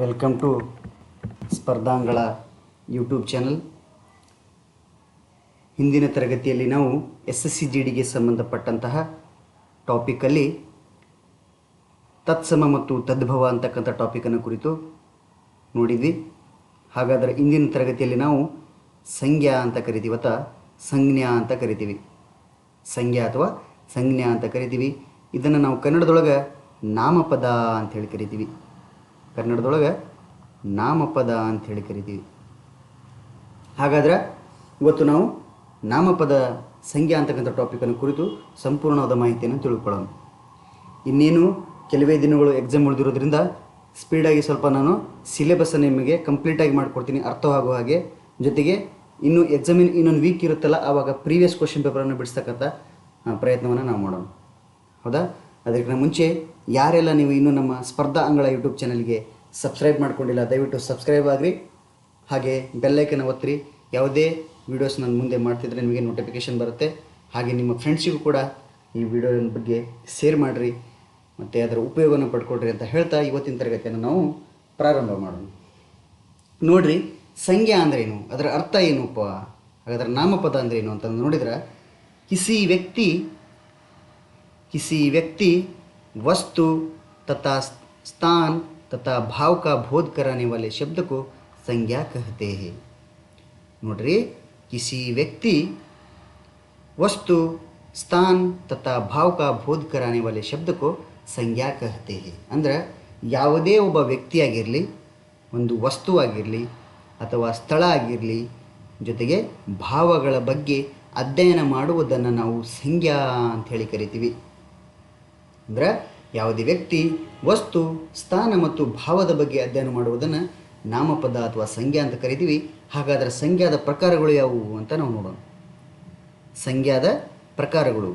Welcome to ಸ್ಪರ್ಧಾಂಗಳ YouTube channel. ಹಿಂದಿನ ತರಗತಿಯಲ್ಲಿ ನಾವು SSC-GDಗೆ ಸಂಬಂಧಪಟ್ಟಂತಹ ಟಾಪಿಕಲ್ಲಿ ತತ್ಸಮ ಮತ್ತು ತದ್ಭವ ಅಂತಕ್ಕಂಥ ಟಾಪಿಕನ್ನು ಕುರಿತು ನೋಡಿದ್ವಿ. ಹಾಗಾದರೆ ಇಂದಿನ ತರಗತಿಯಲ್ಲಿ ನಾವು ಸಂಜ್ಞಾ ಅಂತ ಕರಿತೀವಿ ಅಥವಾ ಸಂಜ್ಞಾ ಅಂತ ಕರಿತೀವಿ. ಸಂಜ್ಞಾ ಅಥವಾ ಸಂಜ್ಞಾ ಅಂತ ಕರಿತೀವಿ. ಇದನ್ನು ನಾವು ಕನ್ನಡದೊಳಗೆ ನಾಮಪದ ಅಂಥೇಳಿ ಕರಿತೀವಿ. ಕನ್ನಡದೊಳಗೆ ನಾಮಪದ ಅಂಥೇಳಿ ಕರಿತೀವಿ. ಹಾಗಾದ್ರೆ ಇವತ್ತು ನಾವು ನಾಮಪದ ಸಂಜ್ಞಾ ಅಂತಕ್ಕಂಥ ಟಾಪಿಕನ್ನು ಕುರಿತು ಸಂಪೂರ್ಣವಾದ ಮಾಹಿತಿಯನ್ನು ತಿಳ್ಕೊಳ್ಳೋಣ. ಇನ್ನೇನು ಕೆಲವೇ ದಿನಗಳು ಎಕ್ಸಾಮ್ ಉಳಿದಿರೋದ್ರಿಂದ ಸ್ಪೀಡಾಗಿ ಸ್ವಲ್ಪ ನಾನು ಸಿಲೆಬಸ್ಸನ್ನು ನಿಮಗೆ ಕಂಪ್ಲೀಟಾಗಿ ಮಾಡಿಕೊಡ್ತೀನಿ, ಅರ್ಥವಾಗುವ ಹಾಗೆ. ಜೊತೆಗೆ ಇನ್ನು ಎಕ್ಸಾಮಿನ ಇನ್ನೊಂದು ವೀಕ್ ಇರುತ್ತಲ್ಲ, ಆವಾಗ ಪ್ರೀವಿಯಸ್ ಕ್ವಶನ್ ಪೇಪರನ್ನು ಬಿಡಿಸ್ತಕ್ಕಂಥ ಪ್ರಯತ್ನವನ್ನು ನಾವು ಮಾಡೋಣ. ಹೌದಾ? ಅದಕ್ಕಿಂತ ಮುಂಚೆ ಯಾರೆಲ್ಲ ನೀವು ಇನ್ನೂ ನಮ್ಮ ಸ್ಪರ್ಧಾ ಅಂಗಳ ಯೂಟ್ಯೂಬ್ ಚಾನಲ್ಗೆ ಸಬ್ಸ್ಕ್ರೈಬ್ ಮಾಡ್ಕೊಂಡಿಲ್ಲ, ದಯವಿಟ್ಟು ಸಬ್ಸ್ಕ್ರೈಬ್ ಆಗಿರಿ. ಹಾಗೆ ಬೆಲ್ಲೈಕನ್ನು ಒತ್ತಿರಿ. ಯಾವುದೇ ವೀಡಿಯೋಸ್ ನಾನು ಮುಂದೆ ಮಾಡ್ತಿದ್ರೆ ನಿಮಗೆ ನೋಟಿಫಿಕೇಷನ್ ಬರುತ್ತೆ. ಹಾಗೆ ನಿಮ್ಮ ಫ್ರೆಂಡ್ಸಿಗೂ ಕೂಡ ಈ ವಿಡಿಯೋನ ಬಗ್ಗೆ ಶೇರ್ ಮಾಡಿರಿ ಮತ್ತು ಅದರ ಉಪಯೋಗವನ್ನು ಪಡ್ಕೊಳ್ರಿ ಅಂತ ಹೇಳ್ತಾ ಇವತ್ತಿನ ತರಗತಿಯನ್ನು ನಾವು ಪ್ರಾರಂಭ ಮಾಡೋಣ. ನೋಡಿರಿ, ಸಂಜ್ಞಾ ಅಂದರೆ ಏನು, ಅದರ ಅರ್ಥ ಏನಪ್ಪ, ಹಾಗಾದ್ರೆ ನಾಮಪದ ಅಂದರೆ ಏನು ಅಂತ ನೋಡಿದ್ರೆ, किसी व्यक्ति वस्तु तथा स्थान तथा भाव का बोध कराने वाले शब्द को संज्ञा कहते हैं. नोड्री, किसी व्यक्ति वस्तु स्थान तथा भाव का बोध कराने वाले शब्द को संज्ञा कहते हैं. ಅಂದ್ರೆ ಯಾವುದೇ ಒಬ್ಬ ವ್ಯಕ್ತಿ ಆಗಿರಲಿ, ಒಂದು ವಸ್ತು ಆಗಿರಲಿ ಅಥವಾ ಸ್ಥಳ ಆಗಿರಲಿ, ಜೊತೆಗೆ ಭಾವಗಳ ಬಗ್ಗೆ ಅಧ್ಯಯನ ಮಾಡುವುದನ್ನು ನಾವು ಸಂಜ್ಞಾ ಅಂಥೇಳಿ ಕರಿತೀವಿ. ಅಂದರೆ ಯಾವುದೇ ವ್ಯಕ್ತಿ ವಸ್ತು ಸ್ಥಾನ ಮತ್ತು ಭಾವದ ಬಗ್ಗೆ ಅಧ್ಯಯನ ಮಾಡುವುದನ್ನು ನಾಮಪದ ಅಥವಾ ಸಂಜ್ಞಾ ಅಂತ ಕರಿತೀವಿ. ಹಾಗಾದರೆ ಸಂಜ್ಞಾದ ಪ್ರಕಾರಗಳು ಯಾವುವು ಅಂತ ನಾವು ನೋಡೋಣ. ಸಂಜ್ಞಾದ ಪ್ರಕಾರಗಳು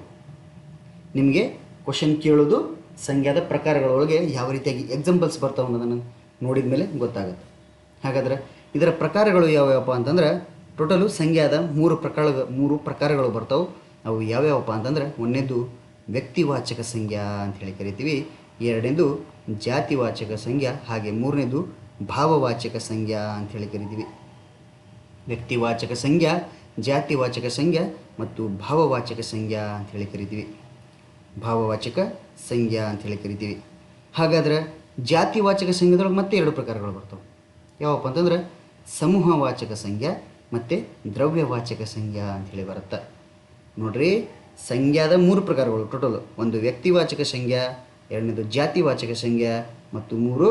ನಿಮಗೆ ಕ್ವಶನ್ ಕೇಳೋದು ಸಂಜ್ಞಾದ ಪ್ರಕಾರಗಳೊಳಗೆ ಯಾವ ರೀತಿಯಾಗಿ ಎಕ್ಸಾಂಪಲ್ಸ್ ಬರ್ತಾವೆ ಅನ್ನೋದನ್ನು ನೋಡಿದ ಮೇಲೆ ಗೊತ್ತಾಗುತ್ತೆ. ಹಾಗಾದರೆ ಇದರ ಪ್ರಕಾರಗಳು ಯಾವ್ಯಾವಪ್ಪ ಅಂತಂದ್ರೆ, ಟೋಟಲು ಸಂಜ್ಞಾದ ಮೂರು ಪ್ರಕಾರಗಳು ಬರ್ತಾವೆ. ಅವು ಯಾವ್ಯಾವಪ್ಪ ಅಂತಂದ್ರೆ, ಒಂದನೇದು ವ್ಯಕ್ತಿವಾಚಕ ಸಂಜ್ಞಾ ಅಂಥೇಳಿ ಕರಿತೀವಿ, ಎರಡನೇದು ಜಾತಿವಾಚಕ ಸಂಜ್ಞಾ, ಹಾಗೆ ಮೂರನೇದು ಭಾವವಾಚಕ ಸಂಜ್ಞಾ ಅಂಥೇಳಿ ಕರಿತೀವಿ. ವ್ಯಕ್ತಿವಾಚಕ ಸಂಜ್ಞಾ, ಜಾತಿವಾಚಕ ಸಂಜ್ಞಾ ಮತ್ತು ಭಾವವಾಚಕ ಸಂಜ್ಞಾ ಅಂಥೇಳಿ ಕರಿತೀವಿ. ಭಾವವಾಚಕ ಸಂಜ್ಞಾ ಅಂಥೇಳಿ ಕರಿತೀವಿ. ಹಾಗಾದ್ರೆ ಜಾತಿವಾಚಕ ಸಂಜ್ಞಾದೊಳಗೆ ಮತ್ತೆ ಎರಡು ಪ್ರಕಾರಗಳು ಬರ್ತವೆ. ಯಾವಪ್ಪ ಅಂತಂದ್ರೆ ಸಮೂಹವಾಚಕ ಸಂಜ್ಞಾ ಮತ್ತು ದ್ರವ್ಯವಾಚಕ ಸಂಜ್ಞಾ ಅಂಥೇಳಿ ಬರುತ್ತೆ. ನೋಡ್ರಿ, ಸಂಜ್ಞಾದ ಮೂರು ಪ್ರಕಾರಗಳು ಟೋಟಲು. ಒಂದು ವ್ಯಕ್ತಿವಾಚಕ ಸಂಜ್ಞಾ, ಎರಡನೇದು ಜಾತಿವಾಚಕ ಸಂಜ್ಞಾ ಮತ್ತು ಮೂರು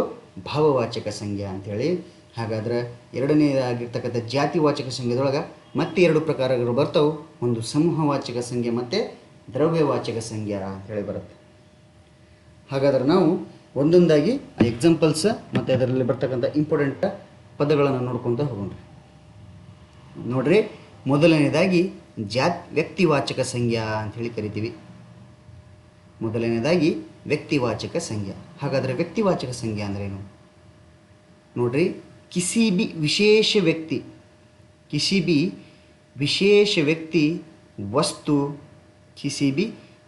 ಭಾವವಾಚಕ ಸಂಜ್ಞಾ ಅಂಥೇಳಿ. ಹಾಗಾದ್ರೆ ಎರಡನೇದಾಗಿರ್ತಕ್ಕಂಥ ಜಾತಿವಾಚಕ ಸಂಜ್ಞಾದೊಳಗೆ ಮತ್ತೆ ಎರಡು ಪ್ರಕಾರಗಳು ಬರ್ತಾವೆ. ಒಂದು ಸಮೂಹವಾಚಕ ಸಂಜ್ಞಾ ಮತ್ತು ದ್ರವ್ಯವಾಚಕ ಸಂಜ್ಞಾ ಅಂಥೇಳಿ ಬರುತ್ತೆ. ಹಾಗಾದ್ರೆ ನಾವು ಒಂದೊಂದಾಗಿ ಎಕ್ಸಾಂಪಲ್ಸ್ ಮತ್ತು ಅದರಲ್ಲಿ ಬರ್ತಕ್ಕಂಥ ಇಂಪಾರ್ಟೆಂಟ್ ಪದಗಳನ್ನು ನೋಡ್ಕೊತ ಹೋಗೋಣ. ನೋಡ್ರಿ, ಮೊದಲನೇದಾಗಿ ವ್ಯಕ್ತಿವಾಚಕ ಸಂಜ್ಞಾ ಅಂಥೇಳಿ ಕರಿತೀವಿ. ಮೊದಲನೇದಾಗಿ ವ್ಯಕ್ತಿವಾಚಕ ಸಂಜ್ಞಾ. ಹಾಗಾದರೆ ವ್ಯಕ್ತಿವಾಚಕ ಸಂಜ್ಞಾ ಅಂದ್ರೇನು ನೋಡ್ರಿ, ಕಿಸಿ ಬಿ ವಿಶೇಷ ವ್ಯಕ್ತಿ वस्तु, किसी भी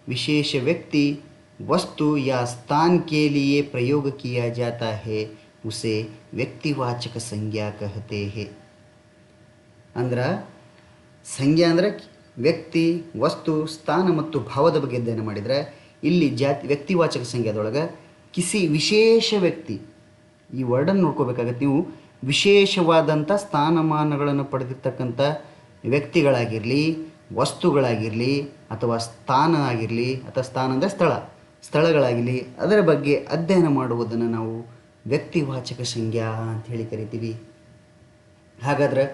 विशेष व्यक्ति वस्तु या स्थान के लिए प्रयोग किया जाता है, उसे ವ್ಯಕ್ತಿವಾಚಕ ಸಂಜ್ಞಾ कहते हैं. ಅಂದ್ರೆ ಸಂಜ್ಞಾ ಅಂದರೆ ವ್ಯಕ್ತಿ, ವಸ್ತು, ಸ್ಥಾನ ಮತ್ತು ಭಾವದ ಬಗ್ಗೆ ಅಧ್ಯಯನ ಮಾಡಿದರೆ, ಇಲ್ಲಿ ವ್ಯಕ್ತಿವಾಚಕ ಸಂಜ್ಞಾದೊಳಗೆ ಕಿಸಿ ವಿಶೇಷ ವ್ಯಕ್ತಿ, ಈ ವರ್ಡನ್ನು ನೋಡ್ಕೋಬೇಕಾಗತ್ತೆ ನೀವು. ವಿಶೇಷವಾದಂಥ ಸ್ಥಾನಮಾನಗಳನ್ನು ಪಡೆದಿರ್ತಕ್ಕಂಥ ವ್ಯಕ್ತಿಗಳಾಗಿರಲಿ, ವಸ್ತುಗಳಾಗಿರಲಿ, ಅಥವಾ ಸ್ಥಾನ ಆಗಿರಲಿ, ಅಥವಾ ಸ್ಥಾನ ಅಂದರೆ ಸ್ಥಳಗಳಾಗಿರಲಿ, ಅದರ ಬಗ್ಗೆ ಅಧ್ಯಯನ ಮಾಡುವುದನ್ನು ನಾವು ವ್ಯಕ್ತಿವಾಚಕ ಸಂಜ್ಞಾ ಅಂಥೇಳಿ ಕರಿತೀವಿ. ಹಾಗಾದ್ರೆ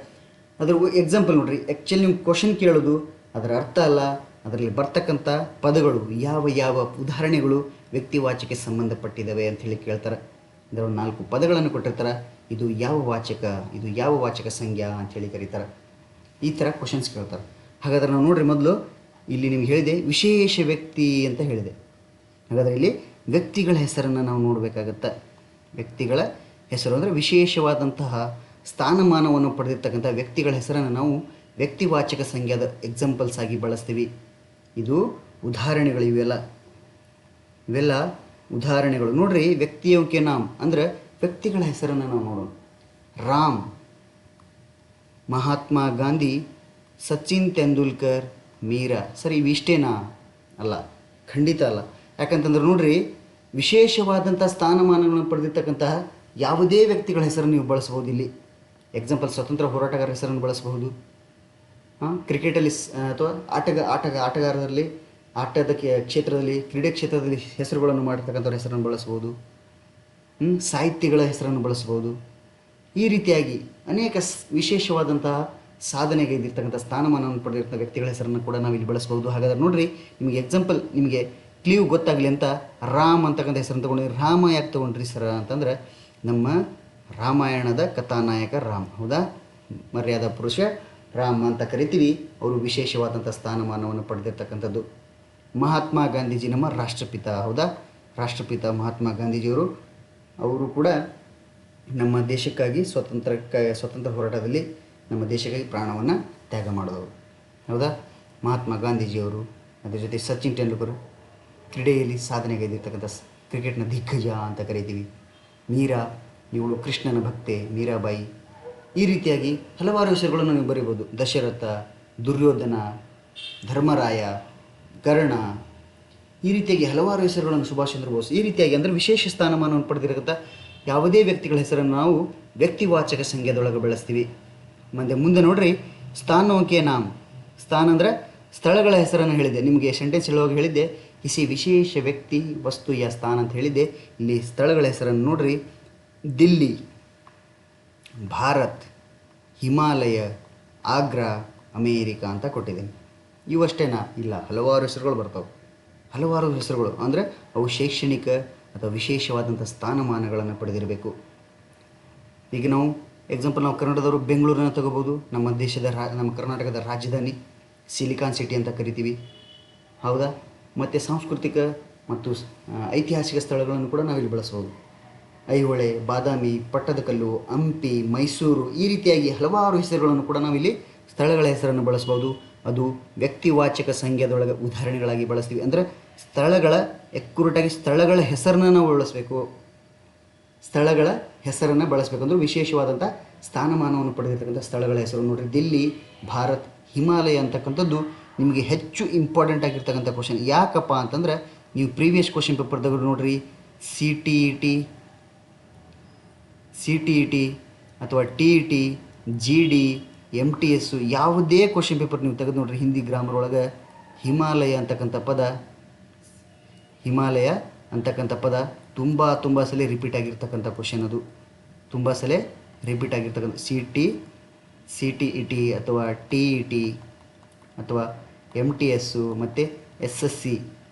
ಅದ್ರ ಎಕ್ಸಾಂಪಲ್ ನೋಡ್ರಿ. ಆ್ಯಕ್ಚುಲಿ ನೀವು ಕ್ವಶನ್ ಕೇಳೋದು ಅದರ ಅರ್ಥ ಅಲ್ಲ, ಅದರಲ್ಲಿ ಬರ್ತಕ್ಕಂಥ ಪದಗಳು ಯಾವ ಉದಾಹರಣೆಗಳು ವ್ಯಕ್ತಿವಾಚಕ್ಕೆ ಸಂಬಂಧಪಟ್ಟಿದ್ದಾವೆ ಅಂಥೇಳಿ ಕೇಳ್ತಾರೆ. ಅದರ 4 ಪದಗಳನ್ನು ಕೊಟ್ಟಿರ್ತಾರೆ. ಇದು ಯಾವ ವಾಚಕ ಸಂಜ್ಞಾ ಅಂಥೇಳಿ ಕರೀತಾರೆ. ಈ ಥರ ಕ್ವಶನ್ಸ್ ಕೇಳ್ತಾರೆ. ಹಾಗಾದ್ರೆ ನಾವು ನೋಡ್ರಿ, ಮೊದಲು ಇಲ್ಲಿ ನಿಮ್ಗೆ ಹೇಳಿದೆ ವಿಶೇಷ ವ್ಯಕ್ತಿ ಅಂತ ಹೇಳಿದೆ. ಹಾಗಾದರೆ ಇಲ್ಲಿ ವ್ಯಕ್ತಿಗಳ ಹೆಸರನ್ನು ನಾವು ನೋಡಬೇಕಾಗತ್ತೆ. ವ್ಯಕ್ತಿಗಳ ಹೆಸರು ಅಂದರೆ ವಿಶೇಷವಾದಂತಹ ಸ್ಥಾನಮಾನವನ್ನು ಪಡೆದಿರ್ತಕ್ಕಂಥ ವ್ಯಕ್ತಿಗಳ ಹೆಸರನ್ನು ನಾವು ವ್ಯಕ್ತಿವಾಚಕ ಸಂಜ್ಞಾದ ಎಕ್ಸಾಂಪಲ್ಸ್ ಆಗಿ ಬಳಸ್ತೀವಿ. ಇದು ಉದಾಹರಣೆಗಳು. ಇವೆಲ್ಲ ಉದಾಹರಣೆಗಳು. ನೋಡ್ರಿ, ವ್ಯಕ್ತಿಯೋಗ್ಯ ನಾಮ್ ಅಂದರೆ ವ್ಯಕ್ತಿಗಳ ಹೆಸರನ್ನು ನಾವು ನೋಡೋಣ. ರಾಮ್, ಮಹಾತ್ಮ ಗಾಂಧಿ, ಸಚಿನ್ ತೆಂಡೂಲ್ಕರ್, ಮೀರಾ. ಸರಿ, ಇವಿಷ್ಟೇನಾ? ಅಲ್ಲ, ಖಂಡಿತ ಅಲ್ಲ. ಯಾಕಂತಂದ್ರೆ ನೋಡ್ರಿ, ವಿಶೇಷವಾದಂಥ ಸ್ಥಾನಮಾನಗಳನ್ನು ಪಡೆದಿರ್ತಕ್ಕಂತಹ ಯಾವುದೇ ವ್ಯಕ್ತಿಗಳ ಹೆಸರನ್ನು ನೀವು ಬಳಸ್ಬೋದು ಇಲ್ಲಿ. ಎಕ್ಸಾಂಪಲ್, ಸ್ವತಂತ್ರ ಹೋರಾಟಗಾರರ ಹೆಸರನ್ನು ಬಳಸಬಹುದು. ಕ್ರಿಕೆಟಲ್ಲಿ ಅಥವಾ ಆಟಗಾರರಲ್ಲಿ, ಆಟದ ಕ್ಷೇತ್ರದಲ್ಲಿ, ಕ್ರೀಡೆ ಕ್ಷೇತ್ರದಲ್ಲಿ ಹೆಸರುಗಳನ್ನು ಮಾಡಿರ್ತಕ್ಕಂಥವ್ರ ಹೆಸರನ್ನು ಬಳಸ್ಬೋದು. ಸಾಹಿತಿಗಳ ಹೆಸರನ್ನು ಬಳಸ್ಬೋದು. ಈ ರೀತಿಯಾಗಿ ಅನೇಕ ವಿಶೇಷವಾದಂತಹ ಸಾಧನೆಗೆ ಇದ್ದಿರ್ತಕ್ಕಂಥ ಸ್ಥಾನಮಾನವನ್ನು ಪಡೆದಿರ್ತಕ್ಕಂಥ ವ್ಯಕ್ತಿಗಳ ಹೆಸರನ್ನು ಕೂಡ ನಾವು ಇಲ್ಲಿ ಬಳಸ್ಬೋದು. ಹಾಗಾದ್ರೆ ನೋಡ್ರಿ, ನಿಮಗೆ ಎಕ್ಸಾಂಪಲ್, ನಿಮಗೆ ಕ್ಲೀವ್ ಗೊತ್ತಾಗಲಿ ಅಂತ ರಾಮ್ ಅಂತಕ್ಕಂಥ ಹೆಸರನ್ನು ತೊಗೊಂಡ್ರಿ. ರಾಮ ಯಾಕೆ ತೊಗೊಂಡ್ರಿ ಸರ ಅಂತಂದರೆ, ನಮ್ಮ ರಾಮಾಯಣದ ಕಥಾನಾಯಕ ರಾಮ್, ಹೌದಾ? ಮರ್ಯಾದಾ ಪುರುಷ ರಾಮ್ ಅಂತ ಕರಿತೀವಿ. ಅವರು ವಿಶೇಷವಾದಂಥ ಸ್ಥಾನಮಾನವನ್ನು ಪಡೆದಿರ್ತಕ್ಕಂಥದ್ದು. ಮಹಾತ್ಮ ಗಾಂಧೀಜಿ ನಮ್ಮ ರಾಷ್ಟ್ರಪಿತ, ಹೌದಾ? ರಾಷ್ಟ್ರಪಿತ ಮಹಾತ್ಮ ಗಾಂಧೀಜಿಯವರು, ಅವರು ಕೂಡ ನಮ್ಮ ದೇಶಕ್ಕಾಗಿ ಸ್ವತಂತ್ರ ಹೋರಾಟದಲ್ಲಿ ನಮ್ಮ ದೇಶಕ್ಕಾಗಿ ಪ್ರಾಣವನ್ನು ತ್ಯಾಗ ಮಾಡಿದವರು, ಹೌದಾ? ಮಹಾತ್ಮ ಗಾಂಧೀಜಿಯವರು. ಅದರ ಜೊತೆ ಸಚಿನ್ ತೆಂಡೂಲ್ಕರ್, ಕ್ರೀಡೆಯಲ್ಲಿ ಸಾಧನೆಗೈದಿರ್ತಕ್ಕಂಥ ಕ್ರಿಕೆಟ್ನ ದಿಗ್ಗಜ ಅಂತ ಕರಿತೀವಿ. ಮೀರಾ, ಇವಳು ಕೃಷ್ಣನ ಭಕ್ತೆ, ಮೀರಾಬಾಯಿ. ಈ ರೀತಿಯಾಗಿ ಹಲವಾರು ಹೆಸರುಗಳನ್ನು ನೀವು ಬರೀಬೋದು. ದಶರಥ, ದುರ್ಯೋಧನ, ಧರ್ಮರಾಯ, ಕರ್ಣ. ಈ ರೀತಿಯಾಗಿ ಹಲವಾರು ಹೆಸರುಗಳನ್ನು, ಸುಭಾಷ್ ಚಂದ್ರ ಬೋಸ್. ಈ ರೀತಿಯಾಗಿ ಅಂದರೆ ವಿಶೇಷ ಸ್ಥಾನಮಾನವನ್ನು ಪಡೆದಿರತಕ್ಕಂಥ ಯಾವುದೇ ವ್ಯಕ್ತಿಗಳ ಹೆಸರನ್ನು ನಾವು ವ್ಯಕ್ತಿವಾಚಕ ಸಂಖ್ಯೆದೊಳಗೆ ಬಳಸ್ತೀವಿ. ಮುಂದೆ ನೋಡ್ರಿ, ಸ್ಥಾನೋಂಕೆ ನಾಮ್. ಸ್ಥಾನ ಅಂದರೆ ಸ್ಥಳಗಳ ಹೆಸರನ್ನು ಹೇಳಿದ್ದೆ ನಿಮಗೆ, ಸೆಂಟೆನ್ಸ್ ಹೇಳುವಾಗ ಹೇಳಿದ್ದೆ ಕಿಸಿ ವಿಶೇಷ ವ್ಯಕ್ತಿ, ವಸ್ತು ಯಾ ಸ್ಥಾನ ಅಂತ ಹೇಳಿದ್ದೆ. ಇಲ್ಲಿ ಸ್ಥಳಗಳ ಹೆಸರನ್ನು ನೋಡ್ರಿ, ದಿಲ್ಲಿ, ಭಾರತ್, ಹಿಮಾಲಯ, ಆಗ್ರಾ, ಅಮೇರಿಕಾ ಅಂತ ಕೊಟ್ಟಿದ್ದೇನೆ. ಇವಷ್ಟೇನಾ? ಇಲ್ಲ, ಹಲವಾರು ಹೆಸರುಗಳು ಬರ್ತಾವೆ. ಹಲವಾರು ಹೆಸರುಗಳು ಅಂದರೆ ಅವು ಶೈಕ್ಷಣಿಕ ಅಥವಾ ವಿಶೇಷವಾದಂಥ ಸ್ಥಾನಮಾನಗಳನ್ನು ಪಡೆದಿರಬೇಕು. ಈಗ ನಾವು ಎಕ್ಸಾಂಪಲ್, ನಾವು ಕನ್ನಡದವರು ಬೆಂಗಳೂರನ್ನು ತಗೋಬೋದು. ನಮ್ಮ ಕರ್ನಾಟಕದ ರಾಜಧಾನಿ ಸಿಲಿಕಾನ್ ಸಿಟಿ ಅಂತ ಕರಿತೀವಿ, ಹೌದಾ? ಮತ್ತು ಸಾಂಸ್ಕೃತಿಕ ಮತ್ತು ಐತಿಹಾಸಿಕ ಸ್ಥಳಗಳನ್ನು ಕೂಡ ನಾವಿಲ್ಲಿ ಬಳಸ್ಬೋದು. ಐಹೊಳೆ, ಬಾದಾಮಿ, ಪಟ್ಟದಕಲ್ಲು, ಹಂಪಿ, ಮೈಸೂರು. ಈ ರೀತಿಯಾಗಿ ಹಲವಾರು ಹೆಸರುಗಳನ್ನು ಕೂಡ ನಾವಿಲ್ಲಿ ಸ್ಥಳಗಳ ಹೆಸರನ್ನು ಬಳಸ್ಬೋದು. ಅದು ವ್ಯಕ್ತಿವಾಚಕ ಸಂಖ್ಯೆದೊಳಗೆ ಉದಾಹರಣೆಗಳಾಗಿ ಬಳಸ್ತೀವಿ. ಅಂದರೆ ಸ್ಥಳಗಳ ಎಕ್ಕುರುಟಾಗಿ ಸ್ಥಳಗಳ ಹೆಸರನ್ನು ನಾವು ಬಳಸಬೇಕು. ಸ್ಥಳಗಳ ಹೆಸರನ್ನು ಬಳಸಬೇಕು ಅಂದರೆ ವಿಶೇಷವಾದಂಥ ಸ್ಥಾನಮಾನವನ್ನು ಪಡೆದಿರ್ತಕ್ಕಂಥ ಸ್ಥಳಗಳ ಹೆಸರು. ನೋಡಿರಿ, ದಿಲ್ಲಿ, ಭಾರತ್, ಹಿಮಾಲಯ ಅಂತಕ್ಕಂಥದ್ದು ನಿಮಗೆ ಹೆಚ್ಚು ಇಂಪಾರ್ಟೆಂಟ್ ಆಗಿರ್ತಕ್ಕಂಥ ಕ್ವಶನ್. ಯಾಕಪ್ಪ ಅಂತಂದರೆ, ನೀವು ಪ್ರೀವಿಯಸ್ ಕ್ವಶನ್ ಪೇಪರ್ ತೆಗೆದು ನೋಡಿರಿ, ಸಿ ಟಿ ಇ ಟಿ ಅಥವಾ T E T, G D, MTS ಯಾವುದೇ ಕ್ವಶನ್ ಪೇಪರ್ ನೀವು ತೆಗೆದು ನೋಡಿರಿ, ಹಿಂದಿ ಗ್ರಾಮರ್ ಒಳಗೆ ಹಿಮಾಲಯ ಅಂತಕ್ಕಂಥ ಪದ ತುಂಬ ಸಲ ರಿಪೀಟ್ ಆಗಿರ್ತಕ್ಕಂಥ ಕ್ವಶನ್. ಅದು ತುಂಬ ಸಲ ರಿಪೀಟ್ ಆಗಿರ್ತಕ್ಕಂಥ ಸಿ ಟಿ ಇ ಟಿ ಅಥವಾ ಟಿ ಇ ಟಿ ಅಥವಾ MTS ಮತ್ತು SSC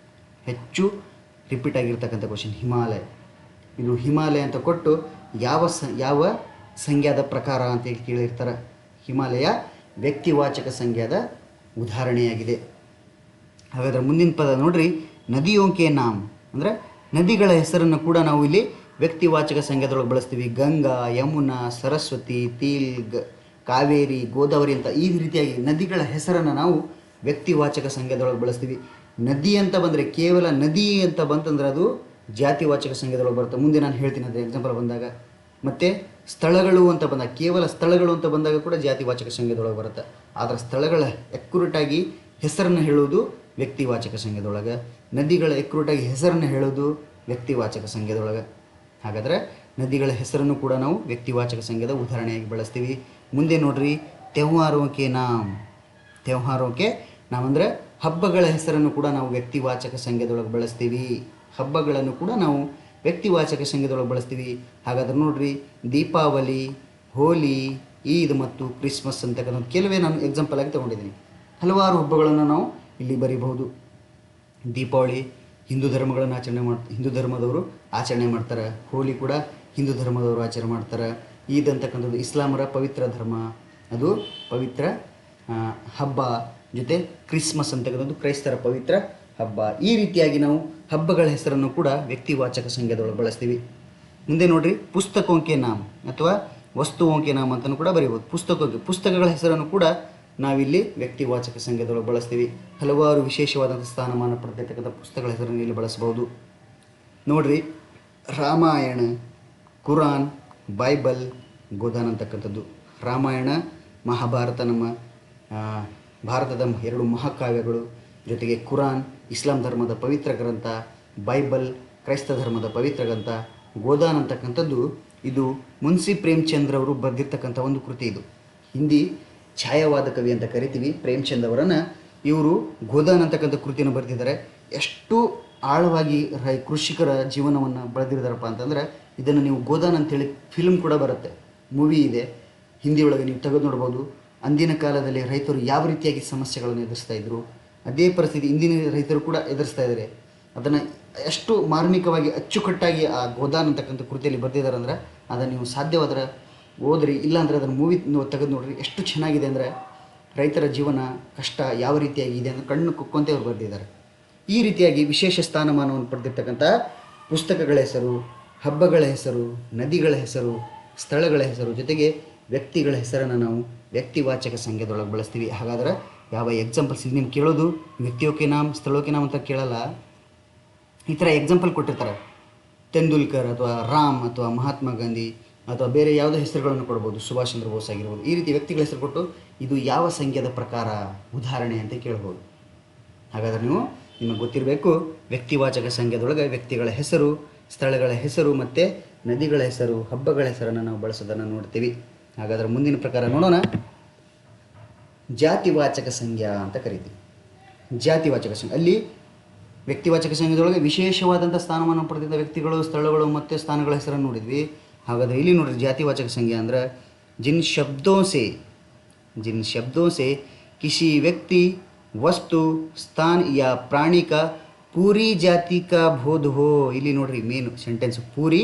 ಹೆಚ್ಚು ರಿಪೀಟ್ ಆಗಿರ್ತಕ್ಕಂಥ ಕ್ವಶನ್ ಹಿಮಾಲಯ. ಇದು ಹಿಮಾಲಯ ಅಂತ ಕೊಟ್ಟು ಯಾವ ಸಂಖ್ಯಾದ ಪ್ರಕಾರ ಅಂತ ಕೇಳಿರ್ತಾರೆ. ಹಿಮಾಲಯ ವ್ಯಕ್ತಿವಾಚಕ ಸಂಖ್ಯಾದ ಉದಾಹರಣೆಯಾಗಿದೆ. ಹಾಗಾದರೆ ಮುಂದಿನ ಪದ ನೋಡ್ರಿ, ನದಿಯೋಂಕೆ ನಾಮ್ ಅಂದರೆ ನದಿಗಳ ಹೆಸರನ್ನು ಕೂಡ ನಾವು ಇಲ್ಲಿ ವ್ಯಕ್ತಿವಾಚಕ ಸಂಖ್ಯಾದೊಳಗೆ ಬಳಸ್ತೀವಿ. ಗಂಗಾ, ಯಮುನಾ, ಸರಸ್ವತಿ, ತೀಲ್, ಕಾವೇರಿ, ಗೋದಾವರಿ ಅಂತ ಈ ರೀತಿಯಾಗಿ ನದಿಗಳ ಹೆಸರನ್ನು ನಾವು ವ್ಯಕ್ತಿವಾಚಕ ಸಂಖ್ಯಾದೊಳಗೆ ಬಳಸ್ತೀವಿ. ನದಿ ಅಂತ ಬಂದರೆ, ಕೇವಲ ನದಿ ಅಂತ ಬಂತಂದ್ರೆ ಅದು ಜಾತಿವಾಚಕ ಸಂಖ್ಯಾದೊಳಗೆ ಬರುತ್ತೆ. ಮುಂದೆ ನಾನು ಹೇಳ್ತೀನಿ ಅದು ಎಕ್ಸಾಂಪಲ್ ಬಂದಾಗ. ಮತ್ತು ಸ್ಥಳಗಳು ಅಂತ ಬಂದಾಗ, ಕೇವಲ ಸ್ಥಳಗಳು ಅಂತ ಬಂದಾಗ ಕೂಡ ಜಾತಿವಾಚಕ ಸಂಖ್ಯಾದೊಳಗೆ ಬರುತ್ತೆ. ಆದರೆ ಸ್ಥಳಗಳ ಎಕ್ಕುರುಟಾಗಿ ಹೆಸರನ್ನು ಹೇಳುವುದು ವ್ಯಕ್ತಿವಾಚಕ ಸಂಖ್ಯಾದೊಳಗೆ, ನದಿಗಳ ಎಕ್ಕುರುಟಾಗಿ ಹೆಸರನ್ನು ಹೇಳೋದು ವ್ಯಕ್ತಿವಾಚಕ ಸಂಖ್ಯಾದೊಳಗೆ. ಹಾಗಾದರೆ ನದಿಗಳ ಹೆಸರನ್ನು ಕೂಡ ನಾವು ವ್ಯಕ್ತಿವಾಚಕ ಸಂಖ್ಯಾದ ಉದಾಹರಣೆಯಾಗಿ ಬಳಸ್ತೀವಿ. ಮುಂದೆ ನೋಡ್ರಿ, ತ್ಯೋಹಾರೋಕೆ ನಾಮ್ ಅಂದರೆ ಹಬ್ಬಗಳ ಹೆಸರನ್ನು ಕೂಡ ನಾವು ವ್ಯಕ್ತಿವಾಚಕ ಸಂಖ್ಯಾದೊಳಗೆ ಬಳಸ್ತೀವಿ. ಹಬ್ಬಗಳನ್ನು ಕೂಡ ನಾವು ವ್ಯಕ್ತಿವಾಚಕ ಸಂಖ್ಯಾದೊಳಗೆ ಬಳಸ್ತೀವಿ. ಹಾಗಾದ್ರೆ ನೋಡ್ರಿ, ದೀಪಾವಳಿ, ಹೋಲಿ, ಈದ್ ಮತ್ತು ಕ್ರಿಸ್ಮಸ್ ಅಂತಕ್ಕಂಥ ಕೆಲವೇ ನಾನು ಎಕ್ಸಾಂಪಲ್ ಆಗಿ ತೊಗೊಂಡಿದ್ದೀನಿ. ಹಲವಾರು ಹಬ್ಬಗಳನ್ನು ನಾವು ಇಲ್ಲಿ ಬರೀಬಹುದು. ದೀಪಾವಳಿ ಹಿಂದೂ ಧರ್ಮದವರು ಆಚರಣೆ ಮಾಡ್ತಾರೆ. ಹೋಲಿ ಕೂಡ ಹಿಂದೂ ಧರ್ಮದವರು ಆಚರಣೆ ಮಾಡ್ತಾರೆ. ಈದ್ ಅಂತಕ್ಕಂಥದ್ದು ಇಸ್ಲಾಮರ ಪವಿತ್ರ ಧರ್ಮ, ಅದು ಪವಿತ್ರ ಹಬ್ಬ. ಜೊತೆ ಕ್ರಿಸ್ಮಸ್ ಅಂತಕ್ಕಂಥದ್ದು ಕ್ರೈಸ್ತರ ಪವಿತ್ರ ಹಬ್ಬ. ಈ ರೀತಿಯಾಗಿ ನಾವು ಹಬ್ಬಗಳ ಹೆಸರನ್ನು ಕೂಡ ವ್ಯಕ್ತಿವಾಚಕ ಸಂಖ್ಯಾದೊಳಗೆ ಬಳಸ್ತೀವಿ. ಮುಂದೆ ನೋಡ್ರಿ, ಪುಸ್ತಕೋಂಕೆ ನಾಮ್ ಅಥವಾ ವಸ್ತುವೋಂಕೆ ನಾಮ್ ಅಂತಲೂ ಕೂಡ ಬರೀಬೋದು. ಪುಸ್ತಕಗಳ ಹೆಸರನ್ನು ಕೂಡ ನಾವಿಲ್ಲಿ ವ್ಯಕ್ತಿವಾಚಕ ಸಂಖ್ಯಾದೊಳಗೆ ಬಳಸ್ತೀವಿ. ಹಲವಾರು ವಿಶೇಷವಾದಂಥ ಸ್ಥಾನಮಾನ ಪಡೆದಿರ್ತಕ್ಕಂಥ ಪುಸ್ತಕಗಳ ಹೆಸರನ್ನು ಇಲ್ಲಿ ಬಳಸಬಹುದು. ನೋಡ್ರಿ, ರಾಮಾಯಣ, ಕುರಾನ್, ಬೈಬಲ್, ಗೋದಾನ್ ಅಂತಕ್ಕಂಥದ್ದು. ರಾಮಾಯಣ, ಮಹಾಭಾರತ ನಮ್ಮ ಭಾರತದ 2 ಮಹಾಕಾವ್ಯಗಳು, ಜೊತೆಗೆ ಕುರಾನ್ ಇಸ್ಲಾಂ ಧರ್ಮದ ಪವಿತ್ರ ಗ್ರಂಥ, ಬೈಬಲ್ ಕ್ರೈಸ್ತ ಧರ್ಮದ ಪವಿತ್ರ ಗ್ರಂಥ, ಗೋದಾನ್ ಅಂತಕ್ಕಂಥದ್ದು ಇದು ಮುನ್ಸಿ ಪ್ರೇಮ್ಚಂದ್ರ ಅವರು ಬರೆದಿರ್ತಕ್ಕಂಥ ಒಂದು ಕೃತಿ. ಇದು ಹಿಂದಿ ಛಾಯಾವಾದ ಕವಿ ಅಂತ ಕರಿತೀವಿ ಪ್ರೇಮ್ಚಂದ್ ಅವರನ್ನು. ಇವರು ಗೋದಾನ್ ಅಂತಕ್ಕಂಥ ಕೃತಿಯನ್ನು ಬರೆದಿದ್ದಾರೆ. ಎಷ್ಟು ಆಳವಾಗಿ ಕೃಷಿಕರ ಜೀವನವನ್ನು ಬೆಳೆದಿದ್ದಾರಪ್ಪ ಅಂತಂದರೆ ಇದನ್ನು ನೀವು ಗೋದಾನ್ ಅಂತೇಳಿ ಫಿಲ್ಮ್ ಕೂಡ ಬರುತ್ತೆ, ಮೂವಿ ಇದೆ ಹಿಂದಿ ಒಳಗೆ, ನೀವು ತೆಗೆದು ನೋಡ್ಬೋದು. ಅಂದಿನ ಕಾಲದಲ್ಲಿ ರೈತರು ಯಾವ ರೀತಿಯಾಗಿ ಸಮಸ್ಯೆಗಳನ್ನು ಎದುರಿಸ್ತಾ ಇದ್ದರು, ಅದೇ ಪರಿಸ್ಥಿತಿ ಇಂದಿನ ರೈತರು ಕೂಡ ಎದುರಿಸ್ತಾ ಇದ್ದಾರೆ. ಅದನ್ನು ಎಷ್ಟು ಮಾರ್ಮಿಕವಾಗಿ ಅಚ್ಚುಕಟ್ಟಾಗಿ ಆ ಗೋದಾನ್ ಅಂತಕ್ಕಂಥ ಕೃತಿಯಲ್ಲಿ ಬರೆದಿದ್ದಾರೆ ಅಂದರೆ ಅದನ್ನು ನೀವು ಸಾಧ್ಯವಾದರೆ ಓದ್ರಿ, ಇಲ್ಲಾಂದರೆ ಅದನ್ನು ಮೂವಿ ತೆಗೆದು ನೋಡ್ರಿ. ಎಷ್ಟು ಚೆನ್ನಾಗಿದೆ ಅಂದರೆ ರೈತರ ಜೀವನ ಕಷ್ಟ ಯಾವ ರೀತಿಯಾಗಿ ಇದೆ ಅಂದರೆ ಕಣ್ಣು ಕುಕ್ಕಂತೆ ಅವ್ರು ಬರೆದಿದ್ದಾರೆ. ಈ ರೀತಿಯಾಗಿ ವಿಶೇಷ ಸ್ಥಾನಮಾನವನ್ನು ಪಡೆದಿರ್ತಕ್ಕಂಥ ಪುಸ್ತಕಗಳ ಹೆಸರು, ಹಬ್ಬಗಳ ಹೆಸರು, ನದಿಗಳ ಹೆಸರು, ಸ್ಥಳಗಳ ಹೆಸರು, ಜೊತೆಗೆ ವ್ಯಕ್ತಿಗಳ ಹೆಸರನ್ನು ನಾವು ವ್ಯಕ್ತಿವಾಚಕ ಸಂಖ್ಯೆದೊಳಗೆ ಬಳಸ್ತೀವಿ. ಹಾಗಾದ್ರೆ ಯಾವ ಎಕ್ಸಾಂಪಲ್ಸ್ ಇದು ನಿಮ್ಗೆ ಕೇಳೋದು, ವ್ಯಕ್ತಿಯೋಕೆ ನಾಮ್ ಸ್ಥಳೋಕೆ ನಾಮ್ ಅಂತ ಕೇಳಲ್ಲ. ಈ ಥರ ಎಕ್ಸಾಂಪಲ್ ಕೊಟ್ಟಿರ್ತಾರೆ. ತೆಂಡೂಲ್ಕರ್ ಅಥವಾ ರಾಮ್ ಅಥವಾ ಮಹಾತ್ಮ ಗಾಂಧಿ ಅಥವಾ ಬೇರೆ ಯಾವುದೋ ಹೆಸರುಗಳನ್ನು ಕೊಡ್ಬೋದು, ಸುಭಾಷ್ ಚಂದ್ರ ಬೋಸ್ ಆಗಿರ್ಬೋದು. ಈ ರೀತಿ ವ್ಯಕ್ತಿಗಳ ಹೆಸರು ಕೊಟ್ಟು ಇದು ಯಾವ ಸಂಖ್ಯೆದ ಪ್ರಕಾರ ಉದಾಹರಣೆ ಅಂತ ಕೇಳ್ಬೋದು. ಹಾಗಾದರೆ ನಿಮಗೆ ಗೊತ್ತಿರಬೇಕು, ವ್ಯಕ್ತಿವಾಚಕ ಸಂಖ್ಯೆದೊಳಗೆ ವ್ಯಕ್ತಿಗಳ ಹೆಸರು, ಸ್ಥಳಗಳ ಹೆಸರು ಮತ್ತು ನದಿಗಳ ಹೆಸರು, ಹಬ್ಬಗಳ ಹೆಸರನ್ನು ನಾವು ಬಳಸೋದನ್ನು ನೋಡ್ತೀವಿ. ಹಾಗಾದರೆ ಮುಂದಿನ ಪ್ರಕಾರ ನೋಡೋಣ. ಜಾತಿವಾಚಕ ಸಂಖ್ಯಾ ಅಂತ ಕರಿತೀವಿ. ಜಾತಿವಾಚಕ ಸಂಖ್ಯೆ ಅಲ್ಲಿ ವ್ಯಕ್ತಿವಾಚಕ ಸಂಖ್ಯೆದೊಳಗೆ ವಿಶೇಷವಾದಂಥ ಸ್ಥಾನಮಾನ ಪಡೆದಿದ್ದ ವ್ಯಕ್ತಿಗಳು, ಸ್ಥಳಗಳು ಮತ್ತು ಸ್ಥಾನಗಳ ಹೆಸರನ್ನು ನೋಡಿದ್ವಿ. ಹಾಗಾದರೆ ಇಲ್ಲಿ ನೋಡಿರಿ, ಜಾತಿವಾಚಕ ಸಂಖ್ಯಾ ಅಂದ್ರೆ जिन शब्दों से किसी व्यक्ति, वस्तु, स्थान या प्राणी का पूरी जाति का बोध हो. ಇಲ್ಲಿ ನೋಡ್ರಿ ಮೇನ್ ಸೆಂಟೆನ್ಸ್, पूरी